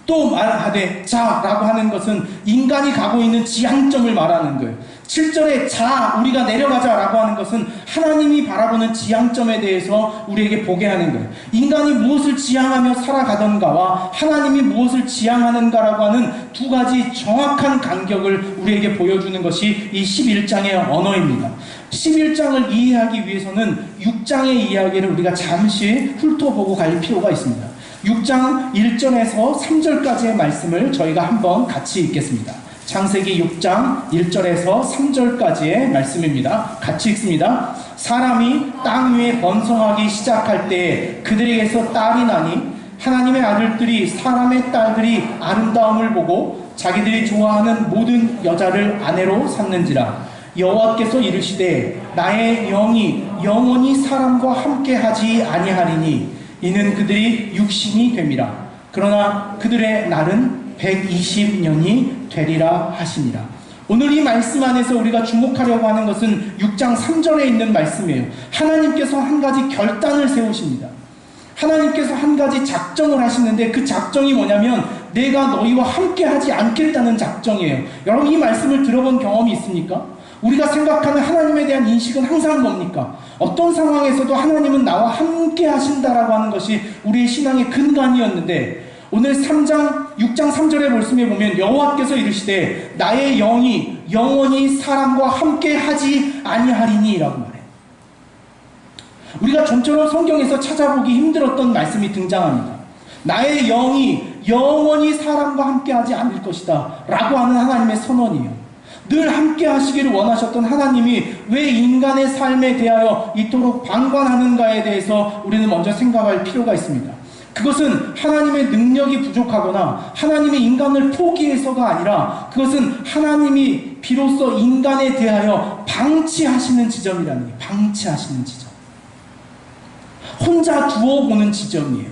또 말하되 자라고 하는 것은 인간이 가고 있는 지향점을 말하는 거예요. 7절에 자, 우리가 내려가자라고 하는 것은 하나님이 바라보는 지향점에 대해서 우리에게 보게 하는 거예요. 인간이 무엇을 지향하며 살아가던가와 하나님이 무엇을 지향하는가라고 하는 두 가지 정확한 간격을 우리에게 보여주는 것이 이 11장의 언어입니다. 11장을 이해하기 위해서는 6장의 이야기를 우리가 잠시 훑어보고 갈 필요가 있습니다. 6장 1절에서 3절까지의 말씀을 저희가 한번 같이 읽겠습니다. 창세기 6장 1절에서 3절까지의 말씀입니다. 같이 읽습니다. 사람이 땅 위에 번성하기 시작할 때에 그들에게서 딸이 나니 하나님의 아들들이 사람의 딸들이 아름다움을 보고 자기들이 좋아하는 모든 여자를 아내로 삼는지라. 여호와께서 이르시되 나의 영이 영원히 사람과 함께하지 아니하리니 이는 그들이 육신이 됨이라. 그러나 그들의 날은 120년이 되리라 하시니라. 오늘 이 말씀 안에서 우리가 주목하려고 하는 것은 6장 3절에 있는 말씀이에요. 하나님께서 한 가지 결단을 세우십니다. 하나님께서 한 가지 작정을 하시는데 그 작정이 뭐냐면 내가 너희와 함께 하지 않겠다는 작정이에요. 여러분 이 말씀을 들어본 경험이 있습니까? 우리가 생각하는 하나님에 대한 인식은 항상 뭡니까? 어떤 상황에서도 하나님은 나와 함께 하신다라고 하는 것이 우리의 신앙의 근간이었는데 오늘 6장 3절의 말씀에 보면 여호와께서 이르시되 나의 영이 영원히 사람과 함께 하지 아니하리니 라고 말해요. 우리가 좀처럼 성경에서 찾아보기 힘들었던 말씀이 등장합니다. 나의 영이 영원히 사람과 함께 하지 않을 것이다 라고 하는 하나님의 선언이에요. 늘 함께 하시기를 원하셨던 하나님이 왜 인간의 삶에 대하여 이토록 방관하는가에 대해서 우리는 먼저 생각할 필요가 있습니다. 그것은 하나님의 능력이 부족하거나 하나님이 인간을 포기해서가 아니라 그것은 하나님이 비로소 인간에 대하여 방치하시는 지점이라는 거예요. 방치하시는 지점. 혼자 두어 보는 지점이에요.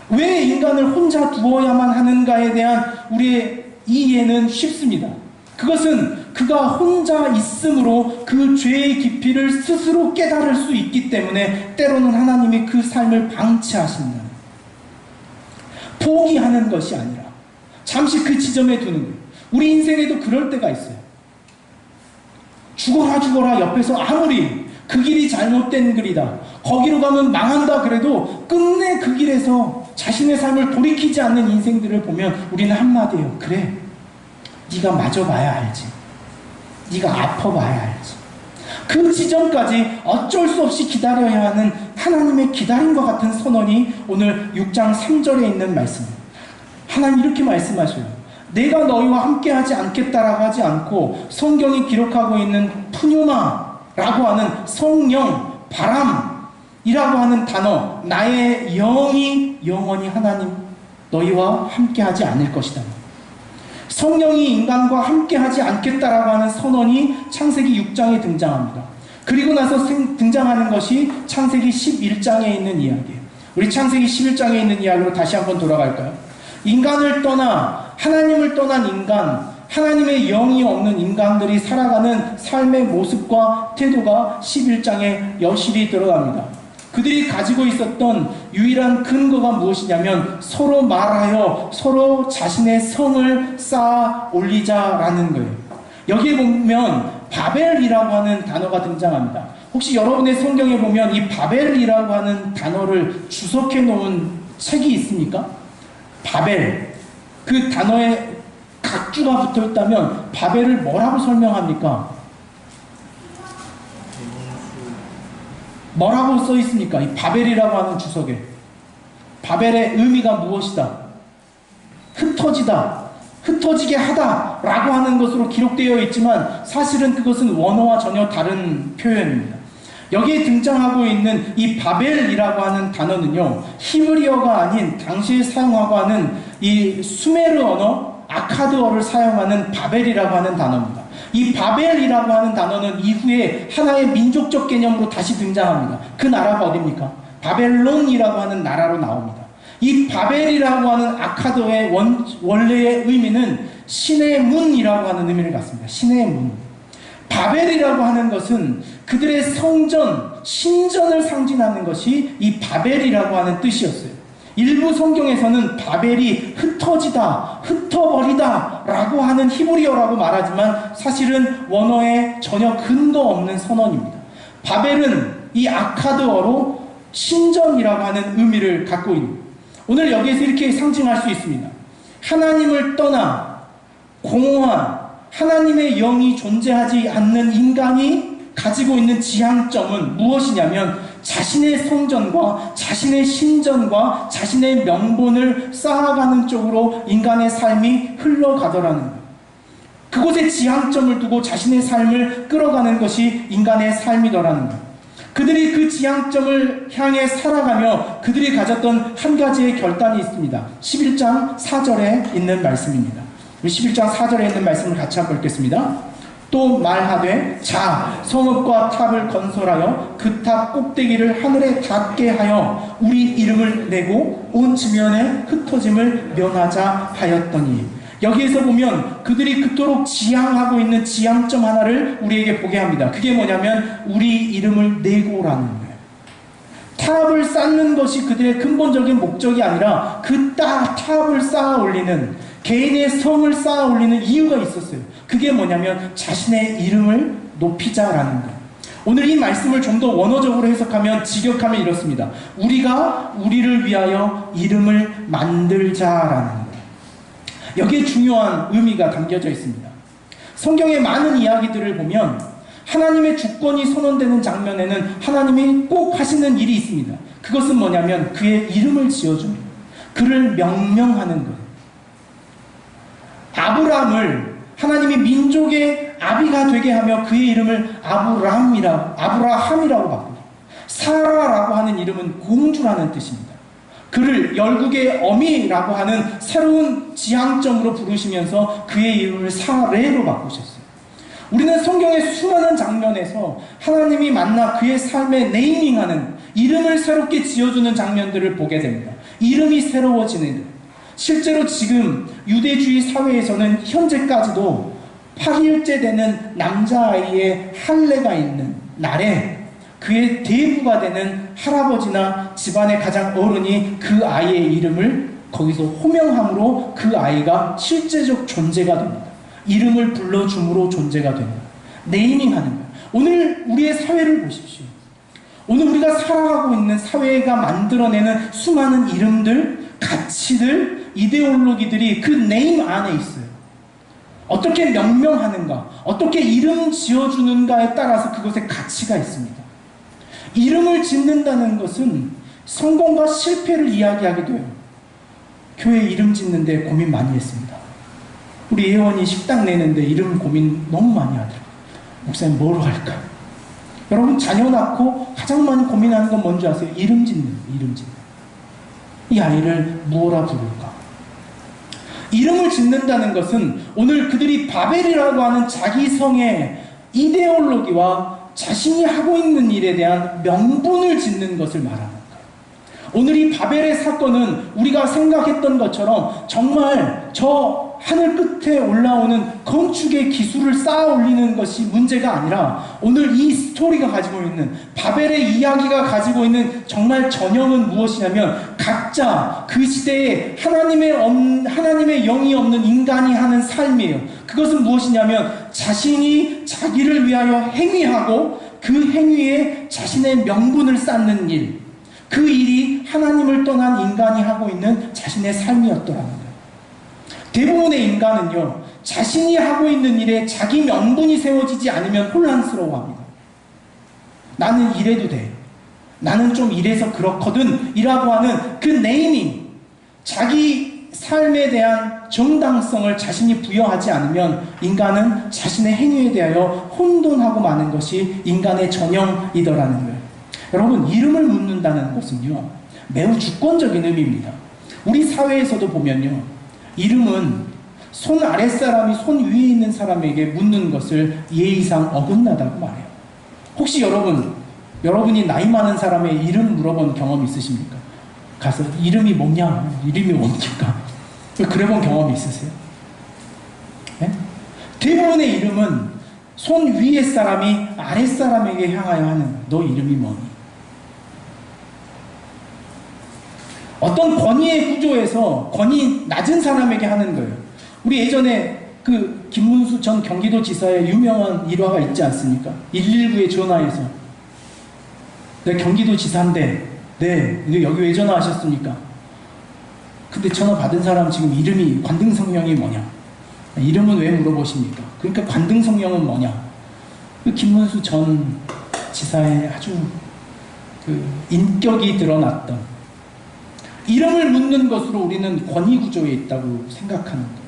왜 인간을 혼자 두어야만 하는가에 대한 우리의 이해는 쉽습니다. 그것은 그가 혼자 있음으로 그 죄의 깊이를 스스로 깨달을 수 있기 때문에 때로는 하나님이 그 삶을 방치하신다. 포기하는 것이 아니라 잠시 그 지점에 두는 거예요. 우리 인생에도 그럴 때가 있어요. 죽어라 옆에서 아무리 그 길이 잘못된 길이다, 거기로 가면 망한다 그래도 끝내 그 길에서 자신의 삶을 돌이키지 않는 인생들을 보면 우리는 한마디예요. 그래, 네가 맞아봐야 알지. 네가 아파봐야 알지. 그 지점까지 어쩔 수 없이 기다려야 하는 하나님의 기다림과 같은 선언이 오늘 6장 3절에 있는 말씀입니다. 하나님 이렇게 말씀하셔요. 내가 너희와 함께하지 않겠다라고 하지 않고 성경이 기록하고 있는 푸뉴마라고 하는 성령, 바람이라고 하는 단어, 나의 영이 영원히 하나님 너희와 함께하지 않을 것이다. 성령이 인간과 함께하지 않겠다라고 하는 선언이 창세기 6장에 등장합니다. 그리고 나서 등장하는 것이 창세기 11장에 있는 이야기예요. 우리 창세기 11장에 있는 이야기로 다시 한번 돌아갈까요? 인간을 떠나 하나님을 떠난 인간, 하나님의 영이 없는 인간들이 살아가는 삶의 모습과 태도가 11장에 여실히 드러납니다. 그들이 가지고 있었던 유일한 근거가 무엇이냐면 서로 말하여 서로 자신의 성을 쌓아 올리자라는 거예요. 여기에 보면 바벨이라고 하는 단어가 등장합니다. 혹시 여러분의 성경에 보면 이 바벨이라고 하는 단어를 주석해 놓은 책이 있습니까? 바벨. 그 단어에 각주가 붙어 있다면 바벨을 뭐라고 설명합니까? 뭐라고 써 있습니까? 이 바벨이라고 하는 주석에. 바벨의 의미가 무엇이다? 흩어지다, 흩어지게 하다 라고 하는 것으로 기록되어 있지만 사실은 그것은 원어와 전혀 다른 표현입니다. 여기에 등장하고 있는 이 바벨이라고 하는 단어는요, 히브리어가 아닌 당시에 사용하고 하는 이 수메르 언어, 아카드어를 사용하는 바벨이라고 하는 단어입니다. 이 바벨이라고 하는 단어는 이후에 하나의 민족적 개념으로 다시 등장합니다. 그 나라가 어디입니까? 바벨론이라고 하는 나라로 나옵니다. 이 바벨이라고 하는 아카드어의 원래의 의미는 신의 문이라고 하는 의미를 갖습니다. 신의 문. 바벨이라고 하는 것은 그들의 성전, 신전을 상징하는 것이 이 바벨이라고 하는 뜻이었어요. 일부 성경에서는 바벨이 흩어지다, 흩어버리다 라고 하는 히브리어라고 말하지만 사실은 원어에 전혀 근거 없는 선언입니다. 바벨은 이 아카드어로 신전이라고 하는 의미를 갖고 있는, 오늘 여기에서 이렇게 상징할 수 있습니다. 하나님을 떠나 공허한 하나님의 영이 존재하지 않는 인간이 가지고 있는 지향점은 무엇이냐면 자신의 성전과 자신의 신전과 자신의 명분을 쌓아가는 쪽으로 인간의 삶이 흘러가더라는 거예요. 그곳에 지향점을 두고 자신의 삶을 끌어가는 것이 인간의 삶이더라는 거예요. 그들이 그 지향점을 향해 살아가며 그들이 가졌던 한 가지의 결단이 있습니다. 11장 4절에 있는 말씀입니다. 11장 4절에 있는 말씀을 같이 한번 읽겠습니다. 또 말하되 자 성읍과 탑을 건설하여 그 탑 꼭대기를 하늘에 닿게 하여 우리 이름을 내고 온 지면에 흩어짐을 면하자 하였더니, 여기에서 보면 그들이 그토록 지향하고 있는 지향점 하나를 우리에게 보게 합니다. 그게 뭐냐면 우리 이름을 내고라는 거예요. 탑을 쌓는 것이 그들의 근본적인 목적이 아니라 그 탑을 쌓아 올리는, 개인의 성을 쌓아 올리는 이유가 있었어요. 그게 뭐냐면 자신의 이름을 높이자라는 거예요. 오늘 이 말씀을 좀 더 원어적으로 해석하면, 직역하면 이렇습니다. 우리가 우리를 위하여 이름을 만들자라는 거예요. 여기에 중요한 의미가 담겨져 있습니다. 성경의 많은 이야기들을 보면 하나님의 주권이 선언되는 장면에는 하나님이 꼭 하시는 일이 있습니다. 그것은 뭐냐면 그의 이름을 지어줍니다. 그를 명명하는 거예요. 아브라함을 하나님이 민족의 아비가 되게 하며 그의 이름을 아브라함이라고 바꾸고, 사라라고 하는 이름은 공주라는 뜻입니다. 그를 열국의 어미라고 하는 새로운 지향점으로 부르시면서 그의 이름을 사레로 바꾸셨어요. 우리는 성경의 수많은 장면에서 하나님이 만나 그의 삶에 네이밍하는, 이름을 새롭게 지어주는 장면들을 보게 됩니다. 이름이 새로워지는 것. 실제로 지금 유대주의 사회에서는 현재까지도 8일째 되는 남자아이의 할례가 있는 날에 그의 대부가 되는 할아버지나 집안의 가장 어른이 그 아이의 이름을 거기서 호명함으로 그 아이가 실제적 존재가 됩니다. 이름을 불러줌으로 존재가 됩니다. 네이밍하는 거예요. 오늘 우리의 사회를 보십시오. 오늘 우리가 살아가고 있는 사회가 만들어내는 수많은 이름들, 가치들, 이데올로기들이 그 네임 안에 있어요. 어떻게 명명하는가, 어떻게 이름 지어주는가에 따라서 그것에 가치가 있습니다. 이름을 짓는다는 것은 성공과 실패를 이야기하기도 해요. 교회 이름 짓는데 고민 많이 했습니다. 우리 예원이 식당 내는데 이름 고민 너무 많이 하더라고요. 목사님 뭐로 할까? 여러분, 자녀 낳고 가장 많이 고민하는 건 뭔지 아세요? 이름 짓는 거예요. 이름 짓는. 이 아이를 무엇라 부를까? 이름을 짓는다는 것은 오늘 그들이 바벨이라고 하는 자기 성의 이데올로기와 자신이 하고 있는 일에 대한 명분을 짓는 것을 말하는 거예요. 오늘 이 바벨의 사건은 우리가 생각했던 것처럼 정말 저 하늘 끝에 올라오는 건축의 기술을 쌓아 올리는 것이 문제가 아니라, 오늘 이 스토리가 가지고 있는, 바벨의 이야기가 가지고 있는 정말 전형은 무엇이냐면, 각자 그 시대에 하나님의 영이 없는 인간이 하는 삶이에요. 그것은 무엇이냐면 자신이 자기를 위하여 행위하고 그 행위에 자신의 명분을 쌓는 일, 그 일이 하나님을 떠난 인간이 하고 있는 자신의 삶이었더라는 거예요. 대부분의 인간은요, 자신이 하고 있는 일에 자기 명분이 세워지지 않으면 혼란스러워합니다. 나는 이래도 돼, 나는 좀 이래서 그렇거든 이라고 하는 그 네이밍, 자기 삶에 대한 정당성을 자신이 부여하지 않으면 인간은 자신의 행위에 대하여 혼돈하고 마는 것이 인간의 전형이더라는 거예요. 여러분, 이름을 묻는다는 것은요, 매우 주권적인 의미입니다. 우리 사회에서도 보면요, 이름은 손 아랫사람이 손 위에 있는 사람에게 묻는 것을 예의상 어긋나다고 말해요. 혹시 여러분이 나이 많은 사람의 이름 물어본 경험 있으십니까? 가서 이름이 뭐냐, 이름이 뭡니까? 그래 본 경험이 있으세요? 네? 대부분의 이름은 손 위의 사람이 아랫사람에게 향하여 하는, 너 이름이 뭐니? 어떤 권위의 구조에서 권위 낮은 사람에게 하는 거예요. 우리 예전에 그 김문수 전 경기도지사의 유명한 일화가 있지 않습니까? 119에 전화해서, 네, 경기도지사인데, 네, 여기 왜 전화하셨습니까? 근데 전화 받은 사람 지금 이름이, 관등성명이 뭐냐? 이름은 왜 물어보십니까? 그러니까 관등성명은 뭐냐? 그 김문수 전 지사의 아주 그 인격이 드러났던, 이름을 묻는 것으로 우리는 권위구조에 있다고 생각하는 거예요.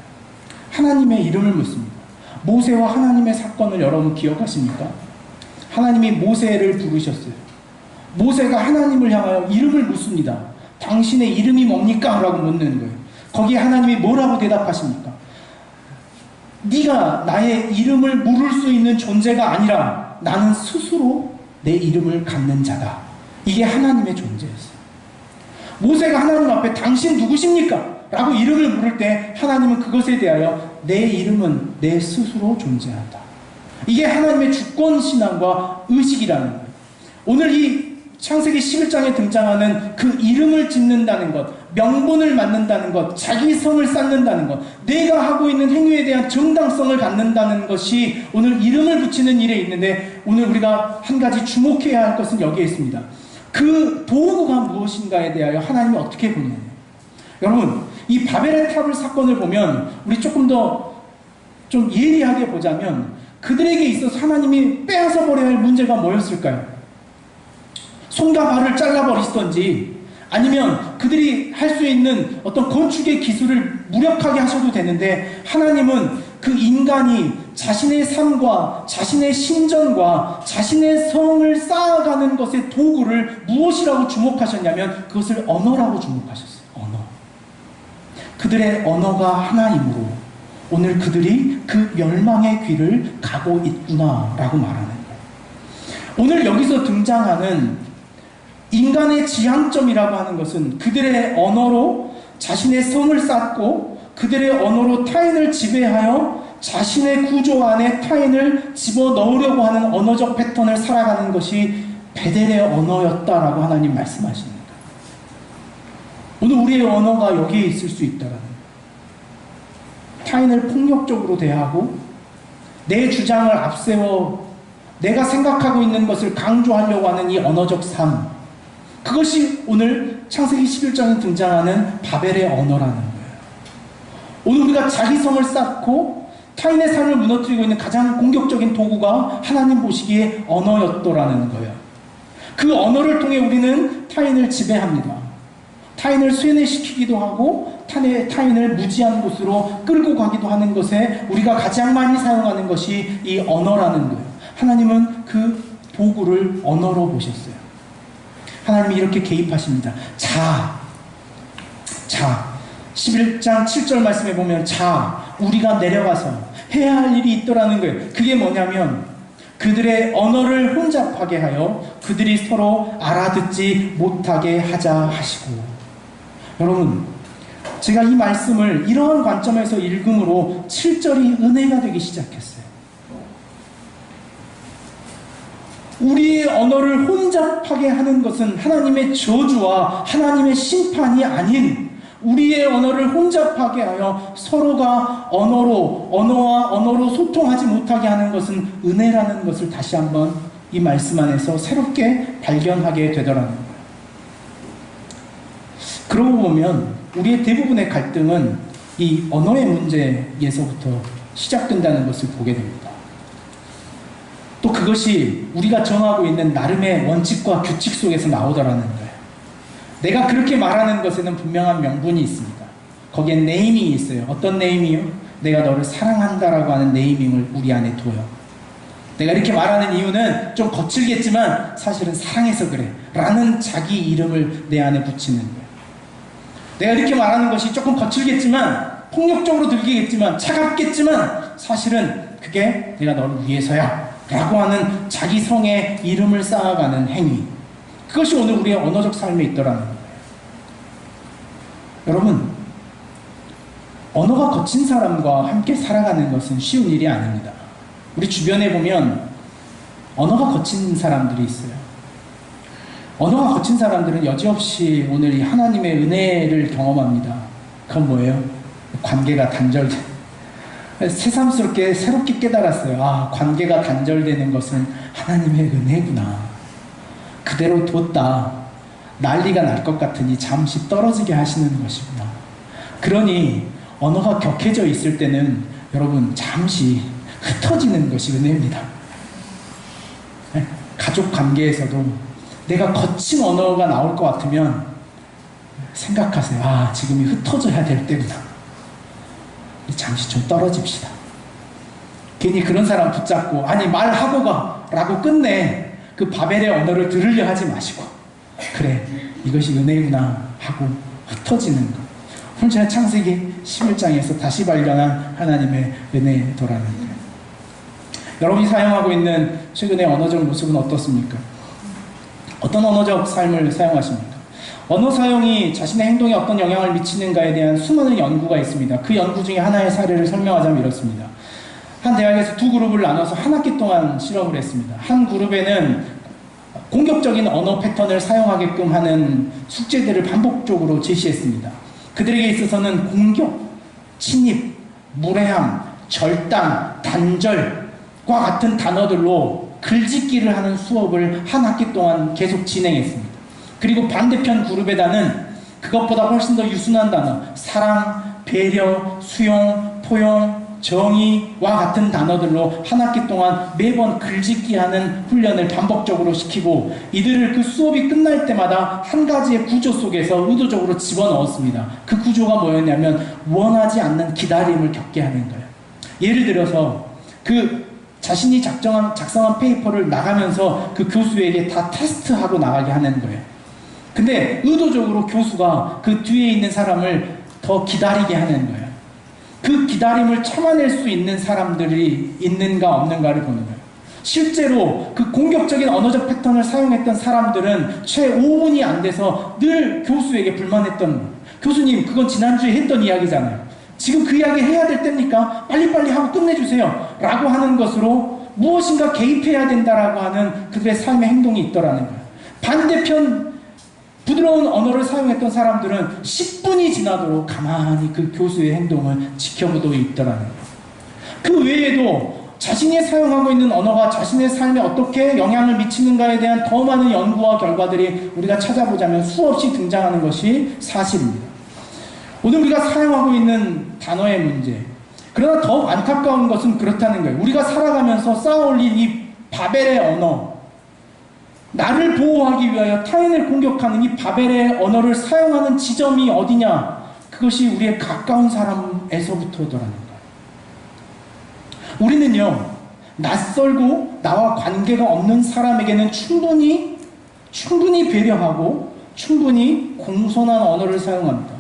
하나님의 이름을 묻습니다. 모세와 하나님의 사건을 여러분 기억하십니까? 하나님이 모세를 부르셨어요. 모세가 하나님을 향하여 이름을 묻습니다. 당신의 이름이 뭡니까? 라고 묻는 거예요. 거기에 하나님이 뭐라고 대답하십니까? 네가 나의 이름을 물을 수 있는 존재가 아니라 나는 스스로 내 이름을 갖는 자다. 이게 하나님의 존재였어요. 모세가 하나님 앞에 당신 누구십니까? 라고 이름을 물을 때 하나님은 그것에 대하여 내 이름은 내 스스로 존재한다. 이게 하나님의 주권신앙과 의식이라는 거예요. 오늘 이 창세기 11장에 등장하는 그 이름을 짓는다는 것, 명분을 만든다는 것, 자기 성을 쌓는다는 것, 내가 하고 있는 행위에 대한 정당성을 갖는다는 것이 오늘 이름을 붙이는 일에 있는데, 오늘 우리가 한 가지 주목해야 할 것은 여기에 있습니다. 그 도구가 무엇인가에 대하여 하나님이 어떻게 보느냐. 여러분, 이 바벨의 타블 사건을 보면 우리 조금 더 좀 예리하게 보자면 그들에게 있어서 하나님이 빼앗아 버려야 할 문제가 뭐였을까요? 손과 발을 잘라버리시던지, 아니면 그들이 할 수 있는 어떤 건축의 기술을 무력하게 하셔도 되는데, 하나님은 그 인간이 자신의 삶과 자신의 신전과 자신의 성을 쌓아가는 것의 도구를 무엇이라고 주목하셨냐면 그것을 언어라고 주목하셨어요. 언어. 그들의 언어가 하나이므로 오늘 그들이 그 멸망의 길을 가고 있구나라고 말하는 거예요. 오늘 여기서 등장하는 인간의 지향점이라고 하는 것은 그들의 언어로 자신의 성을 쌓고 그들의 언어로 타인을 지배하여 자신의 구조 안에 타인을 집어넣으려고 하는 언어적 패턴을 살아가는 것이 베델의 언어였다라고 하나님 말씀하십니다. 오늘 우리의 언어가 여기에 있을 수 있다라는 거예요. 타인을 폭력적으로 대하고 내 주장을 앞세워 내가 생각하고 있는 것을 강조하려고 하는 이 언어적 삶, 그것이 오늘 창세기 11장에 등장하는 바벨의 언어라는 거예요. 오늘 우리가 자기 성을 쌓고 타인의 삶을 무너뜨리고 있는 가장 공격적인 도구가 하나님 보시기에 언어였더라는 거예요. 그 언어를 통해 우리는 타인을 지배합니다. 타인을 쇠뇌시키기도 하고 타인을 무지한 곳으로 끌고 가기도 하는 것에 우리가 가장 많이 사용하는 것이 이 언어라는 거예요. 하나님은 그 도구를 언어로 보셨어요. 하나님이 이렇게 개입하십니다. 11장 7절 말씀에 보면 우리가 내려가서 해야 할 일이 있더라는 거예요. 그게 뭐냐면 그들의 언어를 혼잡하게 하여 그들이 서로 알아듣지 못하게 하자 하시고. 여러분, 제가 이 말씀을 이러한 관점에서 읽음으로 7절이 은혜가 되기 시작했어요. 우리의 언어를 혼잡하게 하는 것은 하나님의 저주와 하나님의 심판이 아닌 우리의 언어를 혼잡하게 하여 서로가 언어와 언어로 소통하지 못하게 하는 것은 은혜라는 것을 다시 한번 이 말씀 안에서 새롭게 발견하게 되더라는 거예요. 그러고 보면 우리의 대부분의 갈등은 이 언어의 문제에서부터 시작된다는 것을 보게 됩니다. 또 그것이 우리가 정하고 있는 나름의 원칙과 규칙 속에서 나오더라는 거예요. 내가 그렇게 말하는 것에는 분명한 명분이 있습니다. 거기에 네이밍이 있어요. 어떤 네이밍이요? 내가 너를 사랑한다라고 하는 네이밍을 우리 안에 둬요. 내가 이렇게 말하는 이유는 좀 거칠겠지만 사실은 사랑해서 그래 라는 자기 이름을 내 안에 붙이는 거예요. 내가 이렇게 말하는 것이 조금 거칠겠지만 폭력적으로 들리겠지만 차갑겠지만 사실은 그게 내가 너를 위해서야 라고 하는 자기 성의 이름을 쌓아가는 행위, 그것이 오늘 우리의 언어적 삶에 있더라는 거예요. 여러분, 언어가 거친 사람과 함께 살아가는 것은 쉬운 일이 아닙니다. 우리 주변에 보면 언어가 거친 사람들이 있어요. 언어가 거친 사람들은 여지없이 오늘 이 하나님의 은혜를 경험합니다. 그건 뭐예요? 관계가 단절돼. 새삼스럽게 새롭게 깨달았어요. 관계가 단절되는 것은 하나님의 은혜구나. 그대로 뒀다 난리가 날 것 같으니 잠시 떨어지게 하시는 것이구나. 그러니 언어가 격해져 있을 때는 여러분 잠시 흩어지는 것이 은혜입니다. 가족 관계에서도 내가 거친 언어가 나올 것 같으면 생각하세요. 지금이 흩어져야 될 때구나. 잠시 좀 떨어집시다. 괜히 그런 사람 붙잡고 말하고 가 라고 끝내 그 바벨의 언어를 들으려 하지 마시고 그래 이것이 은혜구나 하고 흩어지는 것. 오늘 제가 창세기 11장에서 다시 발견한 하나님의 은혜더라는 거예요. 여러분이 사용하고 있는 최근의 언어적 모습은 어떻습니까? 어떤 언어적 삶을 사용하십니까? 언어 사용이 자신의 행동에 어떤 영향을 미치는가에 대한 수많은 연구가 있습니다. 그 연구 중에 하나의 사례를 설명하자면 이렇습니다. 한 대학에서 두 그룹을 나눠서 한 학기 동안 실험을 했습니다. 한 그룹에는 공격적인 언어 패턴을 사용하게끔 하는 숙제들을 반복적으로 제시했습니다. 그들에게 있어서는 공격, 침입, 무례함, 절단, 단절과 같은 단어들로 글짓기를 하는 수업을 한 학기 동안 계속 진행했습니다. 그리고 반대편 그룹에다는 그것보다 훨씬 더 유순한 단어, 사랑, 배려, 수용, 포용, 정의와 같은 단어들로 한 학기 동안 매번 글짓기하는 훈련을 반복적으로 시키고 이들을 그 수업이 끝날 때마다 한 가지의 구조 속에서 의도적으로 집어넣었습니다. 그 구조가 뭐였냐면 원하지 않는 기다림을 겪게 하는 거예요. 예를 들어서 그 자신이 작성한 페이퍼를 나가면서 그 교수에게 다 테스트하고 나가게 하는 거예요. 근데 의도적으로 교수가 그 뒤에 있는 사람을 더 기다리게 하는 거예요. 그 기다림을 참아낼 수 있는 사람들이 있는가 없는가를 보는 거예요. 실제로 그 공격적인 언어적 패턴을 사용했던 사람들은 채 5분이 안 돼서 늘 교수에게 불만했던 거예요. 교수님, 그건 지난주에 했던 이야기잖아요. 지금 그 이야기 해야 될 때입니까? 빨리빨리 하고 끝내주세요. 라고 하는 것으로 무엇인가 개입해야 된다라고 하는 그들의 삶의 행동이 있더라는 거예요. 반대편 부드러운 언어를 사용했던 사람들은 10분이 지나도록 가만히 그 교수의 행동을 지켜보고 있더라는 거예요. 그 외에도 자신이 사용하고 있는 언어가 자신의 삶에 어떻게 영향을 미치는가에 대한 더 많은 연구와 결과들이 우리가 찾아보자면 수없이 등장하는 것이 사실입니다. 오늘 우리가 사용하고 있는 단어의 문제, 그러나 더 안타까운 것은 그렇다는 거예요. 우리가 살아가면서 쌓아올린 이 바벨의 언어, 나를 보호하기 위하여 타인을 공격하는 이 바벨의 언어를 사용하는 지점이 어디냐? 그것이 우리의 가까운 사람에서부터더라는 거예요. 우리는요, 낯설고 나와 관계가 없는 사람에게는 충분히 배려하고 충분히 공손한 언어를 사용합니다.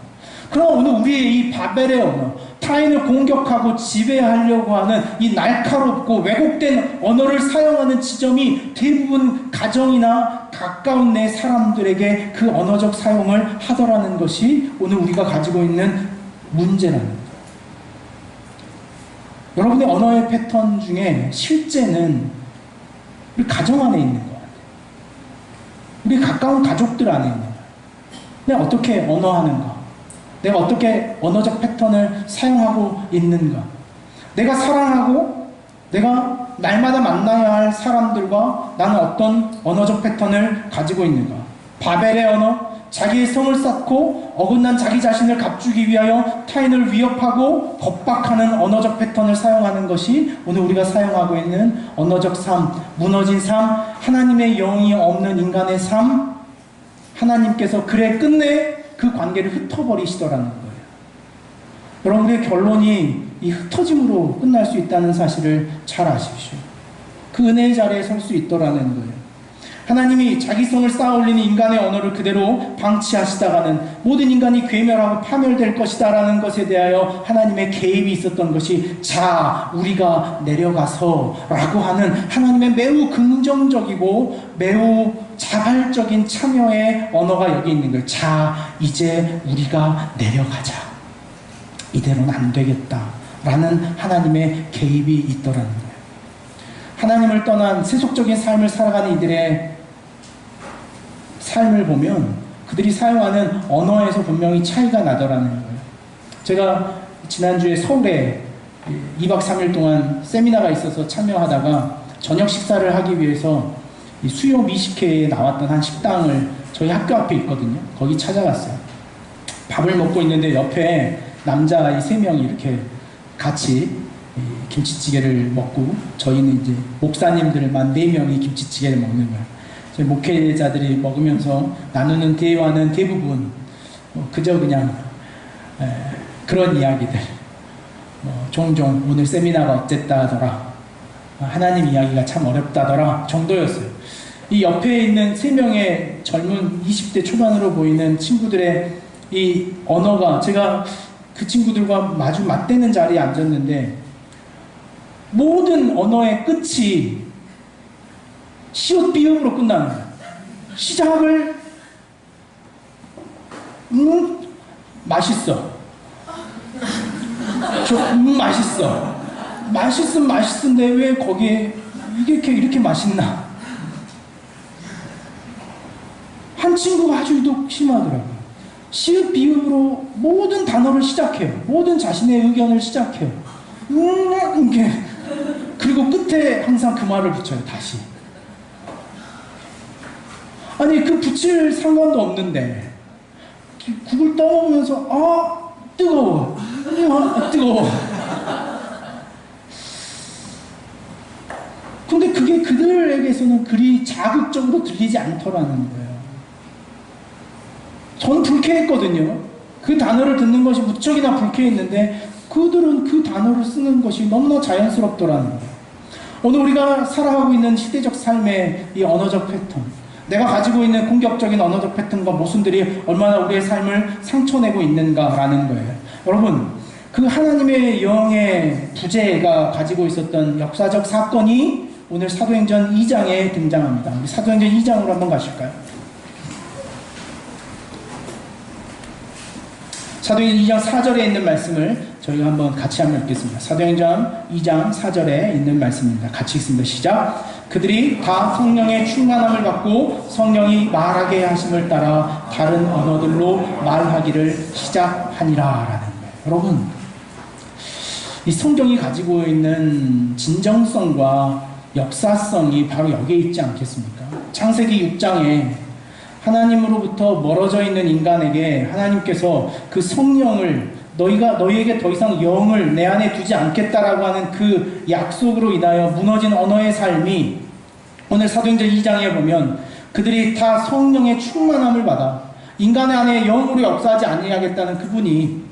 그러나 오늘 우리의 이 바벨의 언어, 타인을 공격하고 지배하려고 하는 이 날카롭고 왜곡된 언어를 사용하는 지점이 대부분 가정이나 가까운 내 사람들에게 그 언어적 사용을 하더라는 것이 오늘 우리가 가지고 있는 문제라는 거예요. 여러분의 언어의 패턴 중에 실제는 우리 가정 안에 있는 것 같아요. 우리 가까운 가족들 안에 있는 거예요. 내가 어떻게 언어하는가? 내가 어떻게 언어적 패턴을 사용하고 있는가? 내가 사랑하고 내가 날마다 만나야 할 사람들과 나는 어떤 언어적 패턴을 가지고 있는가? 바벨의 언어, 자기의 성을 쌓고 어긋난 자기 자신을 감추기 위하여 타인을 위협하고 겁박하는 언어적 패턴을 사용하는 것이 오늘 우리가 사용하고 있는 언어적 삶, 무너진 삶, 하나님의 영이 없는 인간의 삶, 하나님께서 그래 끝내 그 관계를 흩어버리시더라는 거예요. 여러분의 결론이 이 흩어짐으로 끝날 수 있다는 사실을 잘 아십시오. 그 은혜의 자리에 설 수 있더라는 거예요. 하나님이 자기 성을 쌓아올리는 인간의 언어를 그대로 방치하시다가는 모든 인간이 괴멸하고 파멸될 것이다 라는 것에 대하여 하나님의 개입이 있었던 것이 자, 우리가 내려가서 라고 하는 하나님의 매우 긍정적이고 매우 자발적인 참여의 언어가 여기 있는 거예요. 자, 이제 우리가 내려가자. 이대로는 안 되겠다 라는 하나님의 개입이 있더라는 거예요. 하나님을 떠난 세속적인 삶을 살아가는 이들의 삶을 보면 그들이 사용하는 언어에서 분명히 차이가 나더라는 거예요. 제가 지난주에 서울에 2박 3일 동안 세미나가 있어서 참여하다가 저녁 식사를 하기 위해서 수요 미식회에 나왔던 한 식당을 저희 학교 앞에 있거든요. 거기 찾아갔어요. 밥을 먹고 있는데 옆에 남자 3명이 이렇게 같이 김치찌개를 먹고 저희는 이제 목사님들만 4명이 김치찌개를 먹는 거예요. 저희 목회자들이 먹으면서 나누는 대화는 대부분 그저 그냥 그런 이야기들, 종종 오늘 세미나가 어쨌다더라, 하나님 이야기가 참 어렵다더라 정도였어요. 이 옆에 있는 3명의 젊은 20대 초반으로 보이는 친구들의 이 언어가, 제가 그 친구들과 마주 맞대는 자리에 앉았는데 모든 언어의 끝이 시옷 비읍으로 끝나는 거예요. 시작을 맛있어. 맛있어. 맛있은데 왜 거기에 이렇게 맛있나? 한 친구가 아주 유독 심하더라고요. 시옷 비읍으로 모든 단어를 시작해요. 모든 자신의 의견을 시작해요. 이렇게. 그리고 끝에 항상 그 말을 붙여요. 다시. 아니 그 붙일 상관도 없는데 국을 떠먹으면서 뜨거워. 뜨거워. 근데 그게 그들에게서는 그리 자극적으로 들리지 않더라는 거예요. 저는 불쾌했거든요. 그 단어를 듣는 것이 무척이나 불쾌했는데 그 그들은 그 단어를 쓰는 것이 너무나 자연스럽더라는 거예요. 오늘 우리가 살아가고 있는 시대적 삶의 이 언어적 패턴, 내가 가지고 있는 공격적인 언어적 패턴과 모순들이 얼마나 우리의 삶을 상처내고 있는가라는 거예요. 여러분, 그 하나님의 영의 부재가 가지고 있었던 역사적 사건이 오늘 사도행전 2장에 등장합니다. 우리 사도행전 2장으로 한번 가실까요? 사도행전 2장 4절에 있는 말씀을 저희가 한번 같이 한번 읽겠습니다. 사도행전 2장 4절에 있는 말씀입니다. 같이 읽습니다. 시작. 그들이 다 성령의 충만함을 받고 성령이 말하게 하심을 따라 다른 언어들로 말하기를 시작하니라 라는 거예요. 여러분, 이 성경이 가지고 있는 진정성과 역사성이 바로 여기에 있지 않겠습니까? 창세기 6장에 하나님으로부터 멀어져 있는 인간에게 하나님께서 그 성령을 너희에게 더 이상 영을 내 안에 두지 않겠다라고 하는 그 약속으로 인하여 무너진 언어의 삶이 오늘 사도행전 2장에 보면 그들이 다 성령의 충만함을 받아 인간의 안에 영으로 역사하지 아니하겠다는 그분이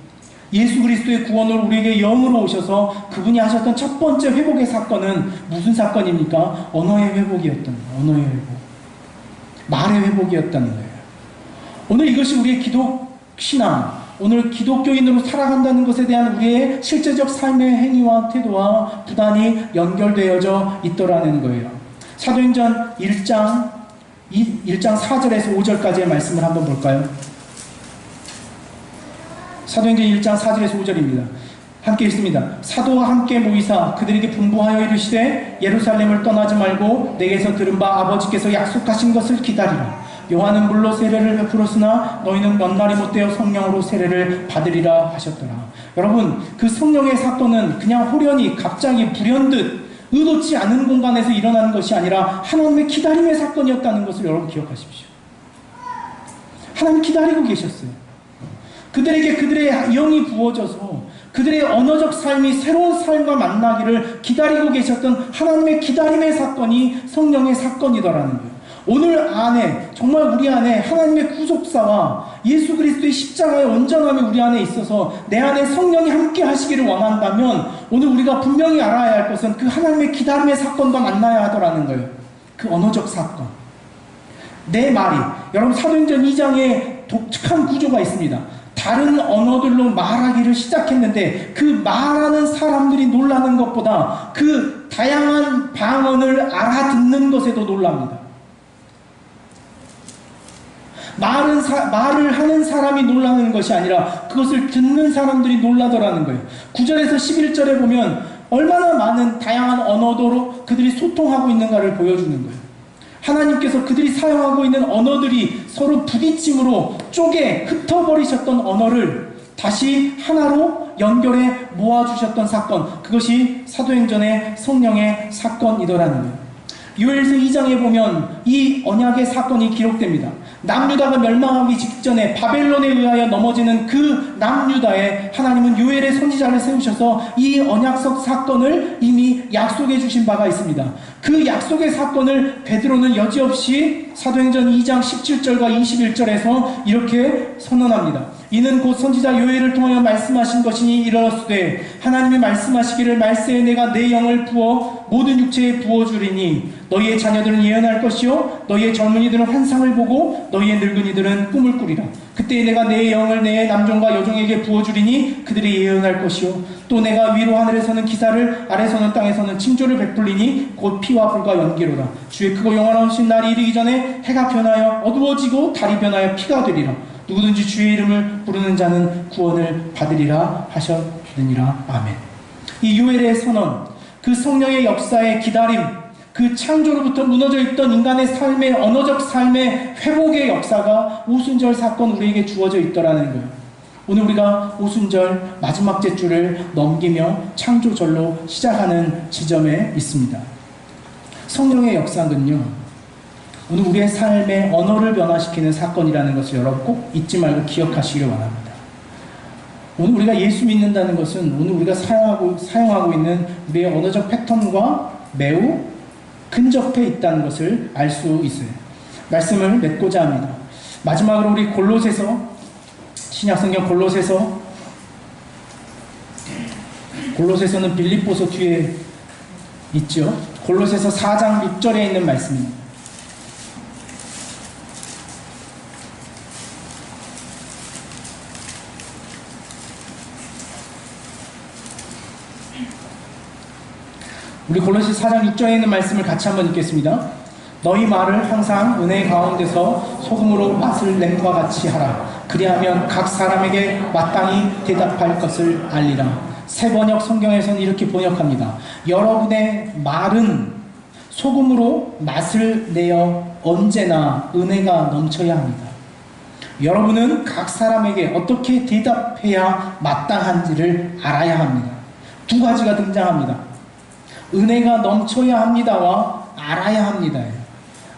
예수 그리스도의 구원으로 우리에게 영으로 오셔서 그분이 하셨던 첫 번째 회복의 사건은 무슨 사건입니까? 언어의 회복이었던 거예요. 언어의 회복. 말의 회복이었다는 거예요. 오늘 이것이 우리의 기독 신앙, 오늘 기독교인으로 살아간다는 것에 대한 우리의 실제적 삶의 행위와 태도와 부단히 연결되어져 있더라는 거예요. 사도행전 1장 4절에서 5절까지의 말씀을 한번 볼까요? 사도행전 1장 4절에서 5절입니다. 함께 읽습니다. 사도와 함께 모이사 그들에게 분부하여 이르시되 예루살렘을 떠나지 말고 내게서 들은 바 아버지께서 약속하신 것을 기다리라. 요한은 물로 세례를 베풀었으나 너희는 몇 날이 못되어 성령으로 세례를 받으리라 하셨더라. 여러분, 그 성령의 사건은 그냥 호련히 갑자기 불현듯 의도치 않은 공간에서 일어나는 것이 아니라 하나님의 기다림의 사건이었다는 것을 여러분 기억하십시오. 하나님 기다리고 계셨어요. 그들에게 그들의 영이 부어져서 그들의 언어적 삶이 새로운 삶과 만나기를 기다리고 계셨던 하나님의 기다림의 사건이 성령의 사건이더라는 거예요. 오늘 안에 정말 우리 안에 하나님의 구속사와 예수 그리스도의 십자가의 온전함이 우리 안에 있어서 내 안에 성령이 함께 하시기를 원한다면 오늘 우리가 분명히 알아야 할 것은 그 하나님의 기다림의 사건과 만나야 하더라는 거예요. 그 언어적 사건. 내 말이, 여러분 사도행전 2장에 독특한 구조가 있습니다. 다른 언어들로 말하기를 시작했는데 그 말하는 사람들이 놀라는 것보다 그 다양한 방언을 알아듣는 것에도 놀랍니다. 말을 하는 사람이 놀라는 것이 아니라 그것을 듣는 사람들이 놀라더라는 거예요. 9절에서 11절에 보면 얼마나 많은 다양한 언어도로 그들이 소통하고 있는가를 보여주는 거예요. 하나님께서 그들이 사용하고 있는 언어들이 서로 부딪힘으로 쪼개 흩어버리셨던 언어를 다시 하나로 연결해 모아주셨던 사건, 그것이 사도행전의 성령의 사건이더라는 거예요. 요엘서 2장에 보면 이 언약의 사건이 기록됩니다. 남유다가 멸망하기 직전에 바벨론에 의하여 넘어지는 그 남유다에 하나님은 요엘의 선지자를 세우셔서 이 언약적 사건을 이미 약속해 주신 바가 있습니다. 그 약속의 사건을 베드로는 여지없이 사도행전 2장 17절과 21절에서 이렇게 선언합니다. 이는 곧 선지자 요엘을 통하여 말씀하신 것이니 이르렀으되 하나님이 말씀하시기를 말세에 내가 내 영을 부어 모든 육체에 부어주리니 너희의 자녀들은 예언할 것이요 너희의 젊은이들은 환상을 보고 너희의 늙은이들은 꿈을 꾸리라. 그때 내가 내 영을 내 남종과 여종에게 부어주리니 그들이 예언할 것이요 또 내가 위로 하늘에서는 기사를 아래서는 땅에서는 징조를 베풀리니 곧 피와 불과 연기로라. 주의 크고 영원하신 날이 이르기 전에 해가 변하여 어두워지고 달이 변하여 피가 되리라. 누구든지 주의 이름을 부르는 자는 구원을 받으리라 하셨느니라. 아멘. 이 요엘의 선언, 그 성령의 역사의 기다림, 그 창조로부터 무너져 있던 인간의 삶의 언어적 삶의 회복의 역사가 오순절 사건 우리에게 주어져 있더라는 거예요. 오늘 우리가 오순절 마지막 제주를 넘기며 창조절로 시작하는 지점에 있습니다. 성령의 역사는요, 오늘 우리의 삶의 언어를 변화시키는 사건이라는 것을 여러분 꼭 잊지 말고 기억하시기를 원합니다. 오늘 우리가 예수 믿는다는 것은 오늘 우리가 사용하고 있는 우리의 언어적 패턴과 매우 근접해 있다는 것을 알 수 있어요. 말씀을 맺고자 합니다. 마지막으로 우리 골로새서, 신약성경 골로새서 골로새서는 빌립보서 뒤에 있죠. 골로새서 4장 6절에 있는 말씀입니다. 우리 골로새 4장 6절에 있는 말씀을 같이 한번 읽겠습니다. 너희 말을 항상 은혜 가운데서 소금으로 맛을 낸과 같이 하라. 그리하면 각 사람에게 마땅히 대답할 것을 알리라. 새 번역 성경에서는 이렇게 번역합니다. 여러분의 말은 소금으로 맛을 내어 언제나 은혜가 넘쳐야 합니다. 여러분은 각 사람에게 어떻게 대답해야 마땅한지를 알아야 합니다. 두 가지가 등장합니다. 은혜가 넘쳐야 합니다와 알아야 합니다예요.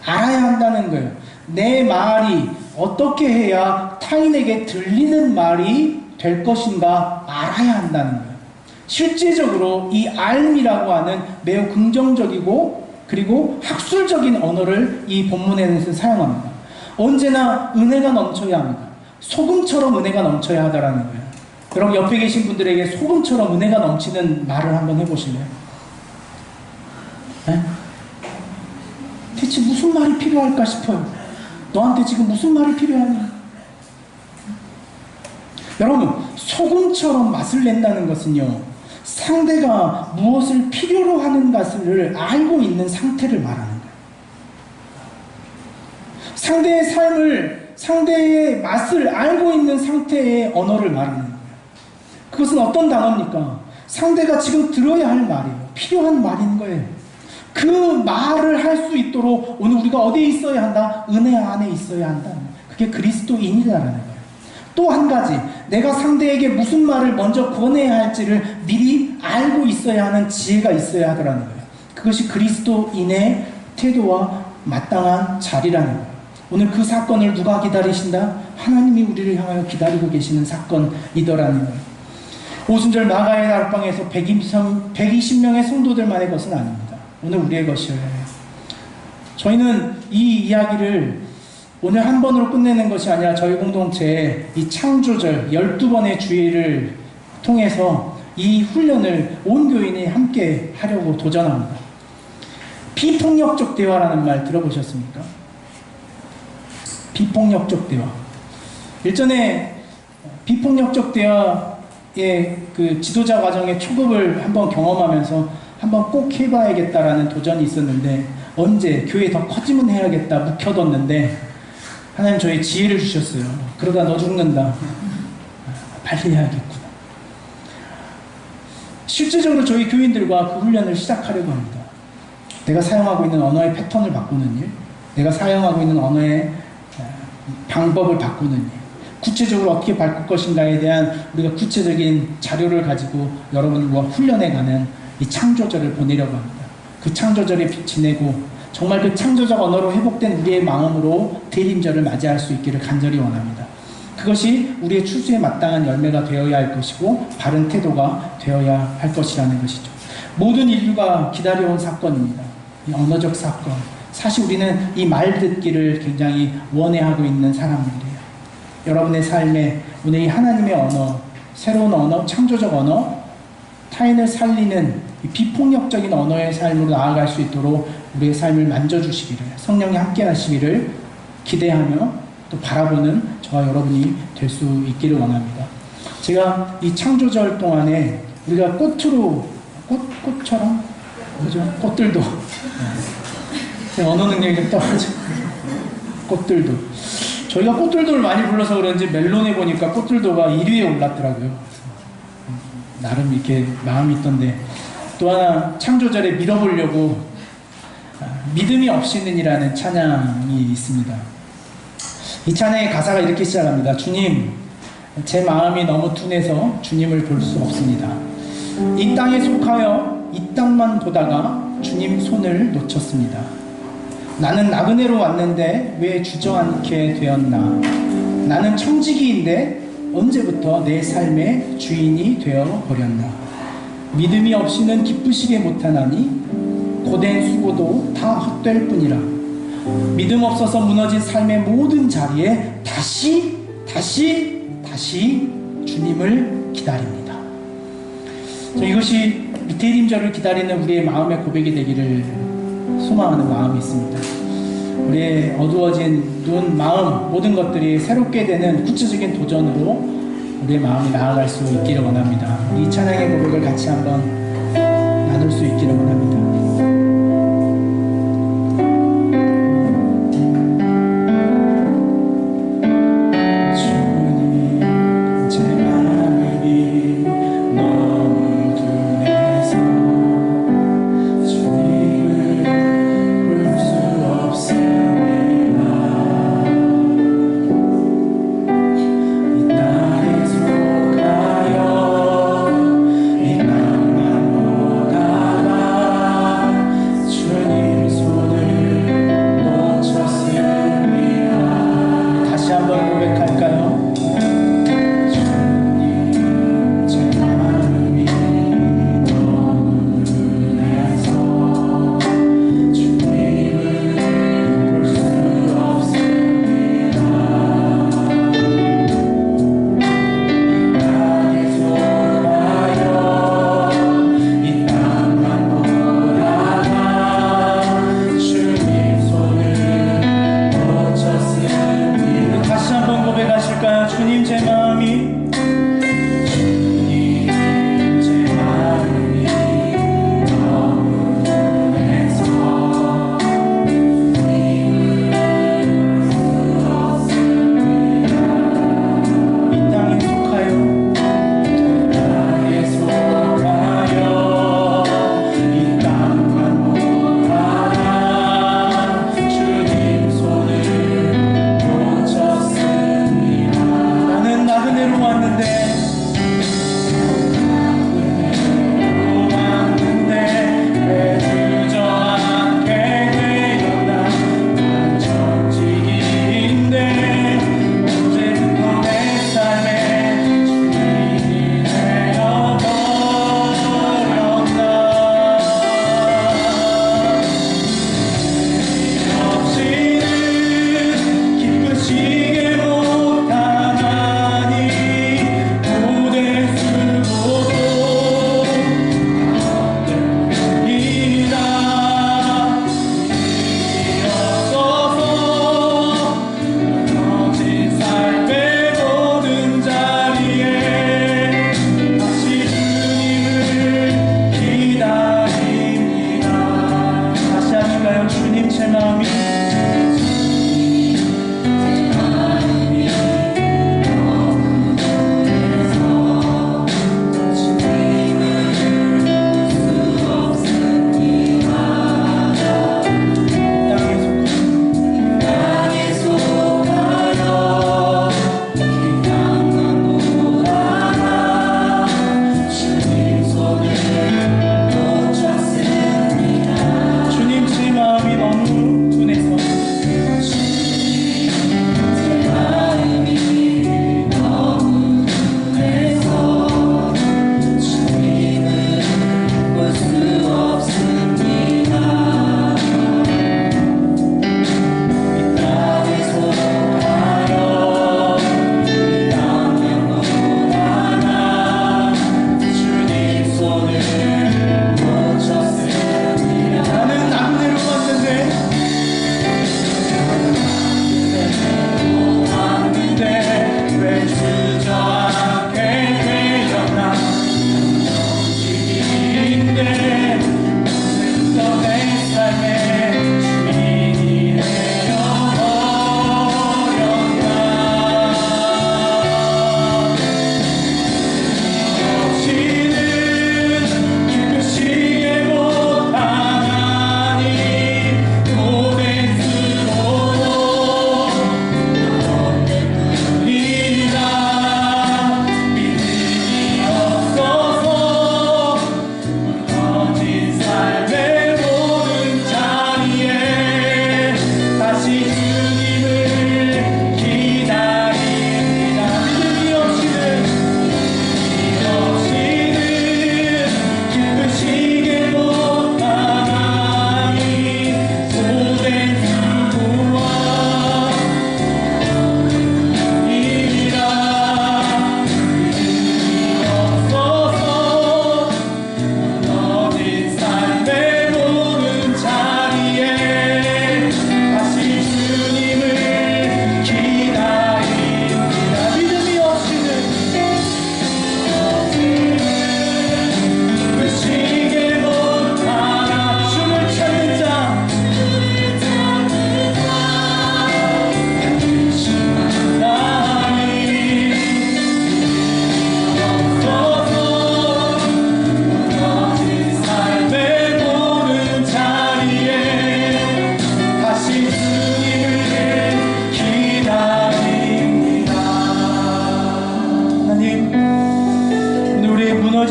알아야 한다는 거예요. 내 말이 어떻게 해야 타인에게 들리는 말이 될 것인가 알아야 한다는 거예요. 실제적으로 이 알미라고 하는 매우 긍정적이고 그리고 학술적인 언어를 이 본문에는 사용합니다. 언제나 은혜가 넘쳐야 합니다. 소금처럼 은혜가 넘쳐야 하다라는 거예요. 여러분 옆에 계신 분들에게 소금처럼 은혜가 넘치는 말을 한번 해보실래요? 네? 대체 무슨 말이 필요할까 싶어요. 너한테 지금 무슨 말이 필요하냐? 여러분, 소금처럼 맛을 낸다는 것은요, 상대가 무엇을 필요로 하는 것을 알고 있는 상태를 말하는 거예요. 상대의 삶을, 상대의 맛을 알고 있는 상태의 언어를 말하는 거예요. 그것은 어떤 단어입니까? 상대가 지금 들어야 할 말이에요. 필요한 말인 거예요. 그 말을 할 수 있도록 오늘 우리가 어디에 있어야 한다? 은혜 안에 있어야 한다. 그게 그리스도인이라는 거예요. 또 한 가지, 내가 상대에게 무슨 말을 먼저 권해야 할지를 미리 알고 있어야 하는 지혜가 있어야 하더라는 거예요. 그것이 그리스도인의 태도와 마땅한 자리라는 거예요. 오늘 그 사건을 누가 기다리신다? 하나님이 우리를 향하여 기다리고 계시는 사건이더라는 거예요. 오순절 마가의 다락방에서 120명의 성도들만의 것은 아닙니다. 오늘 우리의 것이어야 해요. 저희는 이 이야기를 오늘 한 번으로 끝내는 것이 아니라 저희 공동체의 이 창조절 12번의 주일을 통해서 이 훈련을 온 교인이 함께 하려고 도전합니다. 비폭력적 대화라는 말 들어보셨습니까? 비폭력적 대화. 일전에 비폭력적 대화의 그 지도자 과정의 초급을 한번 경험하면서 한번 꼭 해봐야겠다라는 도전이 있었는데 언제 교회 더 커지면 해야겠다 묵혀뒀는데 하나님 저희 지혜를 주셨어요. 그러다 너 죽는다. 빨리 해야겠구나. 실제적으로 저희 교인들과 그 훈련을 시작하려고 합니다. 내가 사용하고 있는 언어의 패턴을 바꾸는 일, 내가 사용하고 있는 언어의 방법을 바꾸는 일, 구체적으로 어떻게 바꿀 것인가에 대한 우리가 구체적인 자료를 가지고 여러분과 훈련해가는 이 창조절을 보내려고 합니다. 그 창조절에 빛이 내고 정말 그 창조적 언어로 회복된 우리의 마음으로 대림절을 맞이할 수 있기를 간절히 원합니다. 그것이 우리의 추수에 마땅한 열매가 되어야 할 것이고 바른 태도가 되어야 할 것이라는 것이죠. 모든 인류가 기다려온 사건입니다. 이 언어적 사건. 사실 우리는 이 말 듣기를 굉장히 원해하고 있는 사람들이에요. 여러분의 삶에 오늘 이 하나님의 언어, 새로운 언어, 창조적 언어, 타인을 살리는 이 비폭력적인 언어의 삶으로 나아갈 수 있도록 우리의 삶을 만져주시기를, 성령이 함께 하시기를 기대하며 또 바라보는 저와 여러분이 될 수 있기를 원합니다. 제가 이 창조절 동안에 우리가 꽃처럼 그죠? 꽃들도 언어 능력이 좀 떨어져. 꽃들도 저희가 꽃들도를 많이 불러서 그런지 멜론에 보니까 꽃들도가 1위에 올랐더라고요. 나름 이렇게 마음이 있던데 또 하나 창조절에 밀어보려고 믿음이 없이는이라는 찬양이 있습니다. 이 찬양의 가사가 이렇게 시작합니다. 주님, 제 마음이 너무 둔해서 주님을 볼 수 없습니다. 이 땅에 속하여 이 땅만 보다가 주님 손을 놓쳤습니다. 나는 나그네로 왔는데 왜 주저앉게 되었나? 나는 청지기인데 언제부터 내 삶의 주인이 되어버렸나? 믿음이 없이는 기쁘시게 못하나니 고된 수고도 다 헛될 뿐이라. 믿음 없어서 무너진 삶의 모든 자리에 다시 주님을 기다립니다. 이것이 리테림절을 기다리는 우리의 마음의 고백이 되기를 소망하는 마음이 있습니다. 우리의 어두워진 눈, 마음 모든 것들이 새롭게 되는 구체적인 도전으로 우리의 마음이 나아갈 수 있기를 원합니다. 이 찬양의 고백을 같이 한번 나눌 수 있기를 원합니다.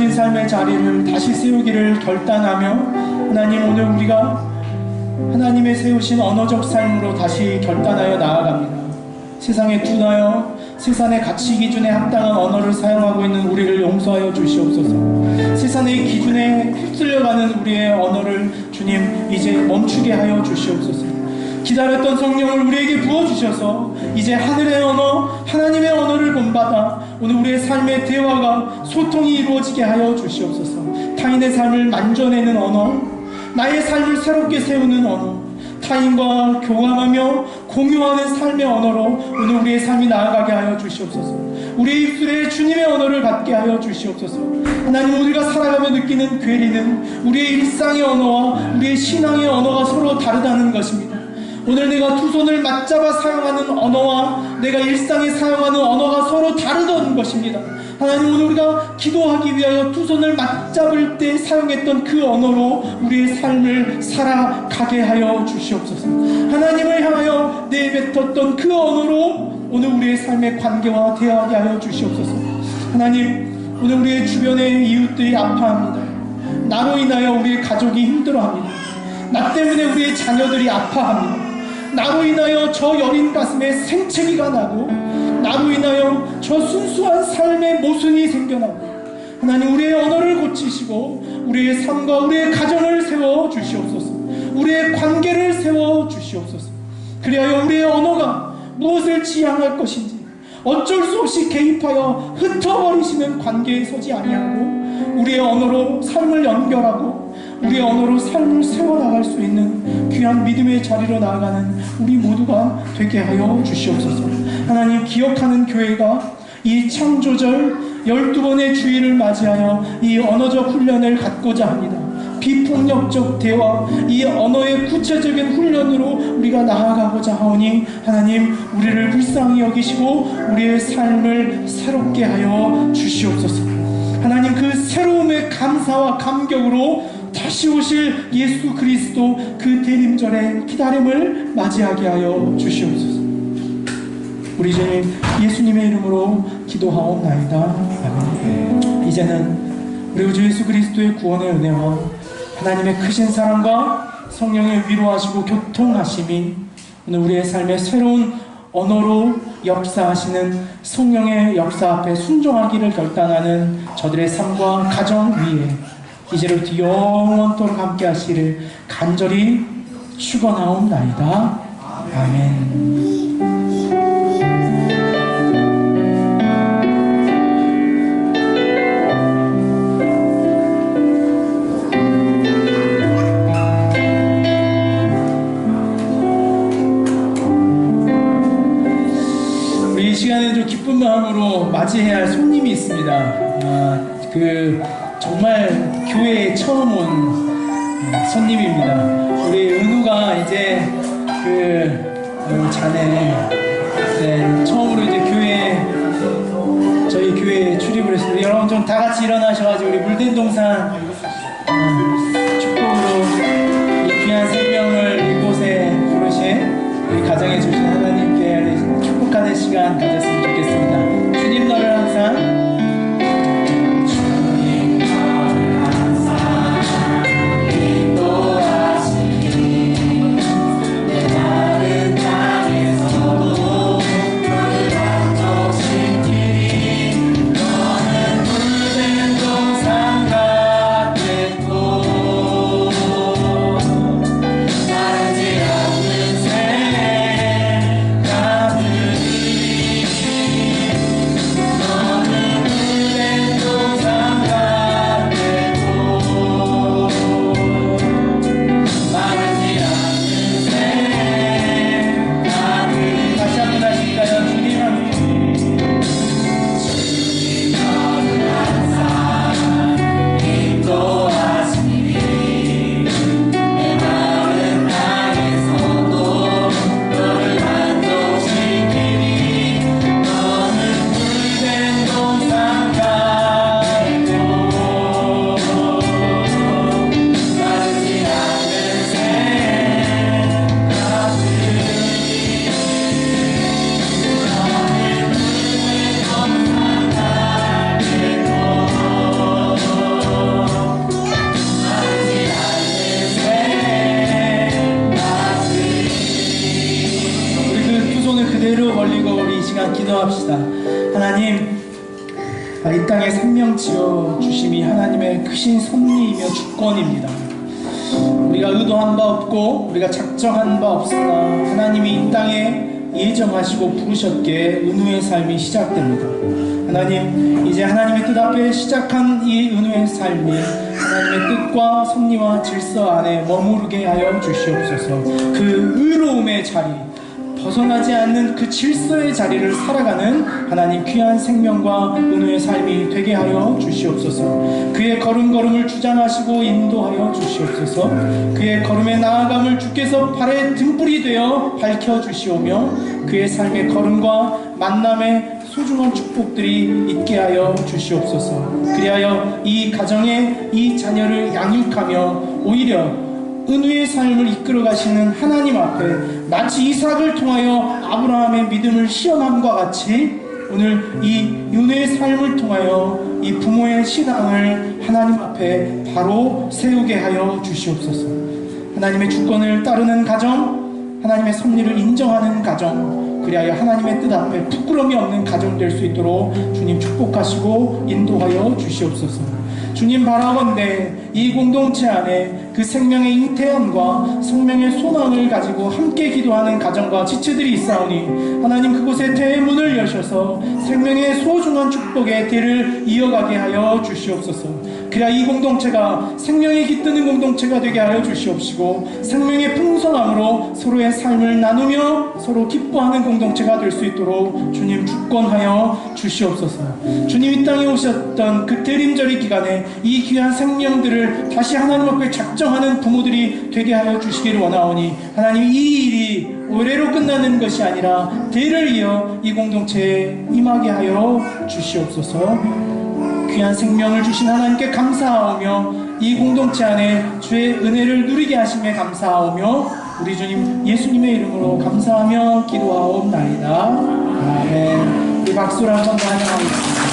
무너진 삶의 자리를 다시 세우기를 결단하며 하나님, 오늘 우리가 하나님의 세우신 언어적 삶으로 다시 결단하여 나아갑니다. 세상에 둔하여 세상의 가치 기준에 합당한 언어를 사용하고 있는 우리를 용서하여 주시옵소서. 세상의 기준에 휩쓸려가는 우리의 언어를 주님 이제 멈추게 하여 주시옵소서. 기다렸던 성령을 우리에게 부어주셔서 이제 하늘의 언어, 하나님의 언어를 본받아 오늘 우리의 삶의 대화가 소통이 이루어지게 하여 주시옵소서. 타인의 삶을 만져내는 언어, 나의 삶을 새롭게 세우는 언어, 타인과 교감하며 공유하는 삶의 언어로 오늘 우리의 삶이 나아가게 하여 주시옵소서. 우리의 입술에 주님의 언어를 갖게 하여 주시옵소서. 하나님, 우리가 살아가며 느끼는 괴리는 우리의 일상의 언어와 우리의 신앙의 언어가 서로 다르다는 것입니다. 오늘 내가 두 손을 맞잡아 사용하는 언어와 내가 일상에 사용하는 언어가 서로 다르다는 것입니다. 하나님, 오늘 우리가 기도하기 위하여 두 손을 맞잡을 때 사용했던 그 언어로 우리의 삶을 살아가게 하여 주시옵소서. 하나님을 향하여 내뱉었던 그 언어로 오늘 우리의 삶의 관계와 대화하게 하여 주시옵소서. 하나님, 오늘 우리의 주변의 이웃들이 아파합니다. 나로 인하여 우리의 가족이 힘들어합니다. 나 때문에 우리의 자녀들이 아파합니다. 나로 인하여 저 여린 가슴에 생채기가 나고 나로 인하여 저 순수한 삶의 모순이 생겨나고 하나님, 우리의 언어를 고치시고 우리의 삶과 우리의 가정을 세워주시옵소서. 우리의 관계를 세워주시옵소서. 그리하여 우리의 언어가 무엇을 지향할 것인지 어쩔 수 없이 개입하여 흩어버리시는 관계에 서지 아니하고 우리의 언어로 삶을 연결하고 우리의 언어로 삶을 세워나갈 수 있는 귀한 믿음의 자리로 나아가는 우리 모두가 되게 하여 주시옵소서. 하나님, 기억하는 교회가 이 창조절 12번의 주일을 맞이하여 이 언어적 훈련을 갖고자 합니다. 비폭력적 대화, 이 언어의 구체적인 훈련으로 우리가 나아가고자 하오니 하나님, 우리를 불쌍히 여기시고 우리의 삶을 새롭게 하여 주시옵소서. 하나님, 그 새로움의 감사와 감격으로 다시 오실 예수 그리스도 그 대림절의 기다림을 맞이하게 하여 주시옵소서. 우리 주님 예수님의 이름으로 기도하옵나이다. 아멘. 이제는 우리 주 예수 그리스도의 구원의 은혜와 하나님의 크신 사랑과 성령의 위로하시고 교통하심이 오늘 우리의 삶의 새로운 언어로 역사하시는 성령의 역사 앞에 순종하기를 결단하는 저들의 삶과 가정 위에 이제로부터 영원토록 함께 하시기를 간절히 축원하옵나이다. 아멘. 우리 이 시간에도 기쁜 마음으로 맞이해야 할 손님이 있습니다. 정말 교회에 처음 온 손님입니다. 우리 은우가 이제 자네 처음으로 이제 저희 교회에 출입을 했습니다. 여러분 좀 다 같이 일어나셔가지고 우리 물된 동산 축복으로 이 귀한 생명을 이곳에 부르신 우리 가정해 주신 하나님께 축복하는 시간 가졌으면 좋겠습니다. 주님 너를 항상 기도합시다. 하나님, 이 땅에 생명 지어 주심이 하나님의 크신 섭리이며 주권입니다. 우리가 의도한 바 없고 우리가 작정한 바 없으나 하나님이 이 땅에 예정하시고 부르셨기에 은혜의 삶이 시작됩니다. 하나님, 이제 하나님의 뜻 앞에 시작한 이 은혜의 삶이 하나님의 뜻과 섭리와 질서 안에 머무르게 하여 주시옵소서. 그 의로움의 자리, 벗어나지 않는 그 질서의 자리를 살아가는 하나님 귀한 생명과 은혜의 삶이 되게 하여 주시옵소서. 그의 걸음걸음을 주장하시고 인도하여 주시옵소서. 그의 걸음에 나아감을 주께서 발의 등불이 되어 밝혀주시오며 그의 삶의 걸음과 만남의 소중한 축복들이 있게 하여 주시옵소서. 그리하여 이 가정에 이 자녀를 양육하며 오히려 은혜의 삶을 이끌어 가시는 하나님 앞에 마치 이삭을 통하여 아브라함의 믿음을 시험함과 같이 오늘 이 은혜의 삶을 통하여 이 부모의 신앙을 하나님 앞에 바로 세우게 하여 주시옵소서. 하나님의 주권을 따르는 가정, 하나님의 섭리를 인정하는 가정, 그리하여 하나님의 뜻 앞에 부끄러움이 없는 가정 될 수 있도록 주님 축복하시고 인도하여 주시옵소서. 주님 바라건대 이 공동체 안에 그 생명의 잉태함과 생명의 소망을 가지고 함께 기도하는 가정과 지체들이 있사오니 하나님 그곳에 대의 문을 여셔서 생명의 소중한 축복의 대를 이어가게 하여 주시옵소서. 그래야 이 공동체가 생명이 깃드는 공동체가 되게 하여 주시옵시고 생명의 풍성함으로 서로의 삶을 나누며 서로 기뻐하는 공동체가 될 수 있도록 주님 주권하여 주시옵소서. 주님 이 땅에 오셨던 그 대림절의 기간에 이 귀한 생명들을 다시 하나님 앞에 작정하는 부모들이 되게 하여 주시기를 원하오니 하나님 이 일이 의례로 끝나는 것이 아니라 대를 이어 이 공동체에 임하게 하여 주시옵소서. 귀한 생명을 주신 하나님께 감사하오며 이 공동체 안에 주의 은혜를 누리게 하심에 감사하오며 우리 주님 예수님의 이름으로 감사하며 기도하옵나이다. 아멘. 우리 박수로 한 번 더 환영하겠습니다.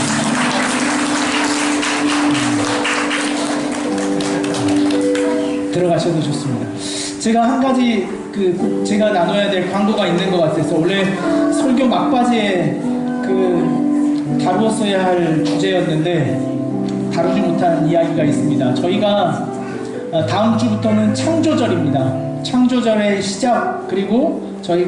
들어가셔도 좋습니다. 제가 한 가지 제가 나눠야 될 광고가 있는 것 같아서 원래 설교 막바지에 다루었어야 할 주제였는데 다루지 못한 이야기가 있습니다. 저희가 다음 주부터는 창조절입니다. 창조절의 시작, 그리고 저희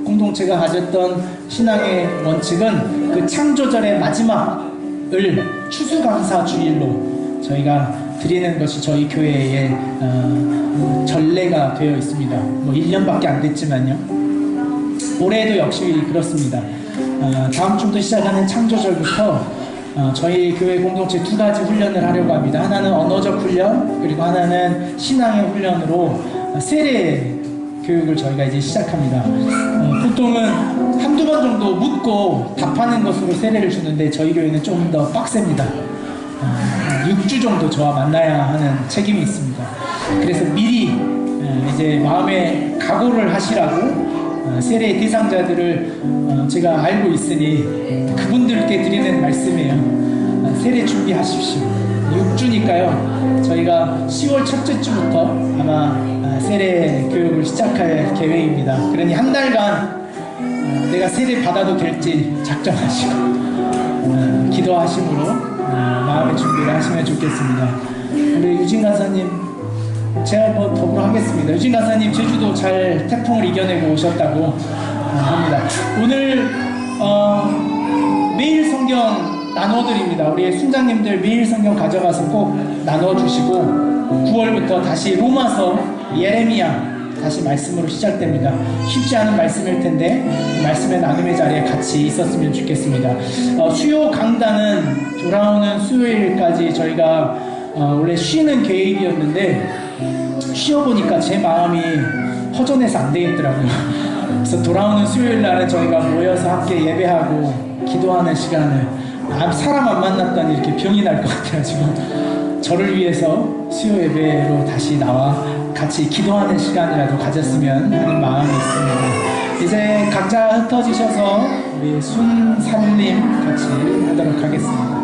공동체가 가졌던 신앙의 원칙은 그 창조절의 마지막을 추수감사 주일로 저희가 드리는 것이 저희 교회의 전례가 되어 있습니다. 1년밖에 안 됐지만요. 올해도 역시 그렇습니다. 다음 주부터 시작하는 창조절부터 저희 교회 공동체 두 가지 훈련을 하려고 합니다. 하나는 언어적 훈련, 그리고 하나는 신앙의 훈련으로 세례 교육을 저희가 이제 시작합니다. 보통은 한두 번 정도 묻고 답하는 것으로 세례를 주는데 저희 교회는 좀 더 빡셉니다. 6주 정도 저와 만나야 하는 책임이 있습니다. 그래서 미리 이제 마음에 각오를 하시라고 세례 대상자들을 제가 알고 있으니 그분들께 드리는 말씀이에요. 세례 준비하십시오. 6주니까요. 저희가 10월 첫째 주부터 아마 세례 교육을 시작할 계획입니다. 그러니 한 달간 내가 세례 받아도 될지 작정하시고 기도하심으로 마음의 준비를 하시면 좋겠습니다. 우리 유진 간사님, 제가 더불어 하겠습니다. 유진 간사님 제주도 잘 태풍을 이겨내고 오셨다고 합니다. 오늘 매일 성경 나눠드립니다. 우리 순장님들 매일 성경 가져가서 꼭 나눠주시고 9월부터 다시 로마서, 예레미야 다시 말씀으로 시작됩니다. 쉽지 않은 말씀일 텐데 말씀의 나눔의 자리에 같이 있었으면 좋겠습니다. 수요 강단은 돌아오는 수요일까지 저희가 원래 쉬는 계획이었는데 쉬어보니까 제 마음이 허전해서 안 되겠더라고요. 그래서 돌아오는 수요일 날은 저희가 모여서 함께 예배하고 기도하는 시간을 사람 안 만났다니 이렇게 병이 날 것 같아가지고 저를 위해서 수요 예배로 다시 나와 같이 기도하는 시간이라도 가졌으면 하는 마음이 있습니다. 이제 각자 흩어지셔서 우리 순살림 같이 하도록 하겠습니다.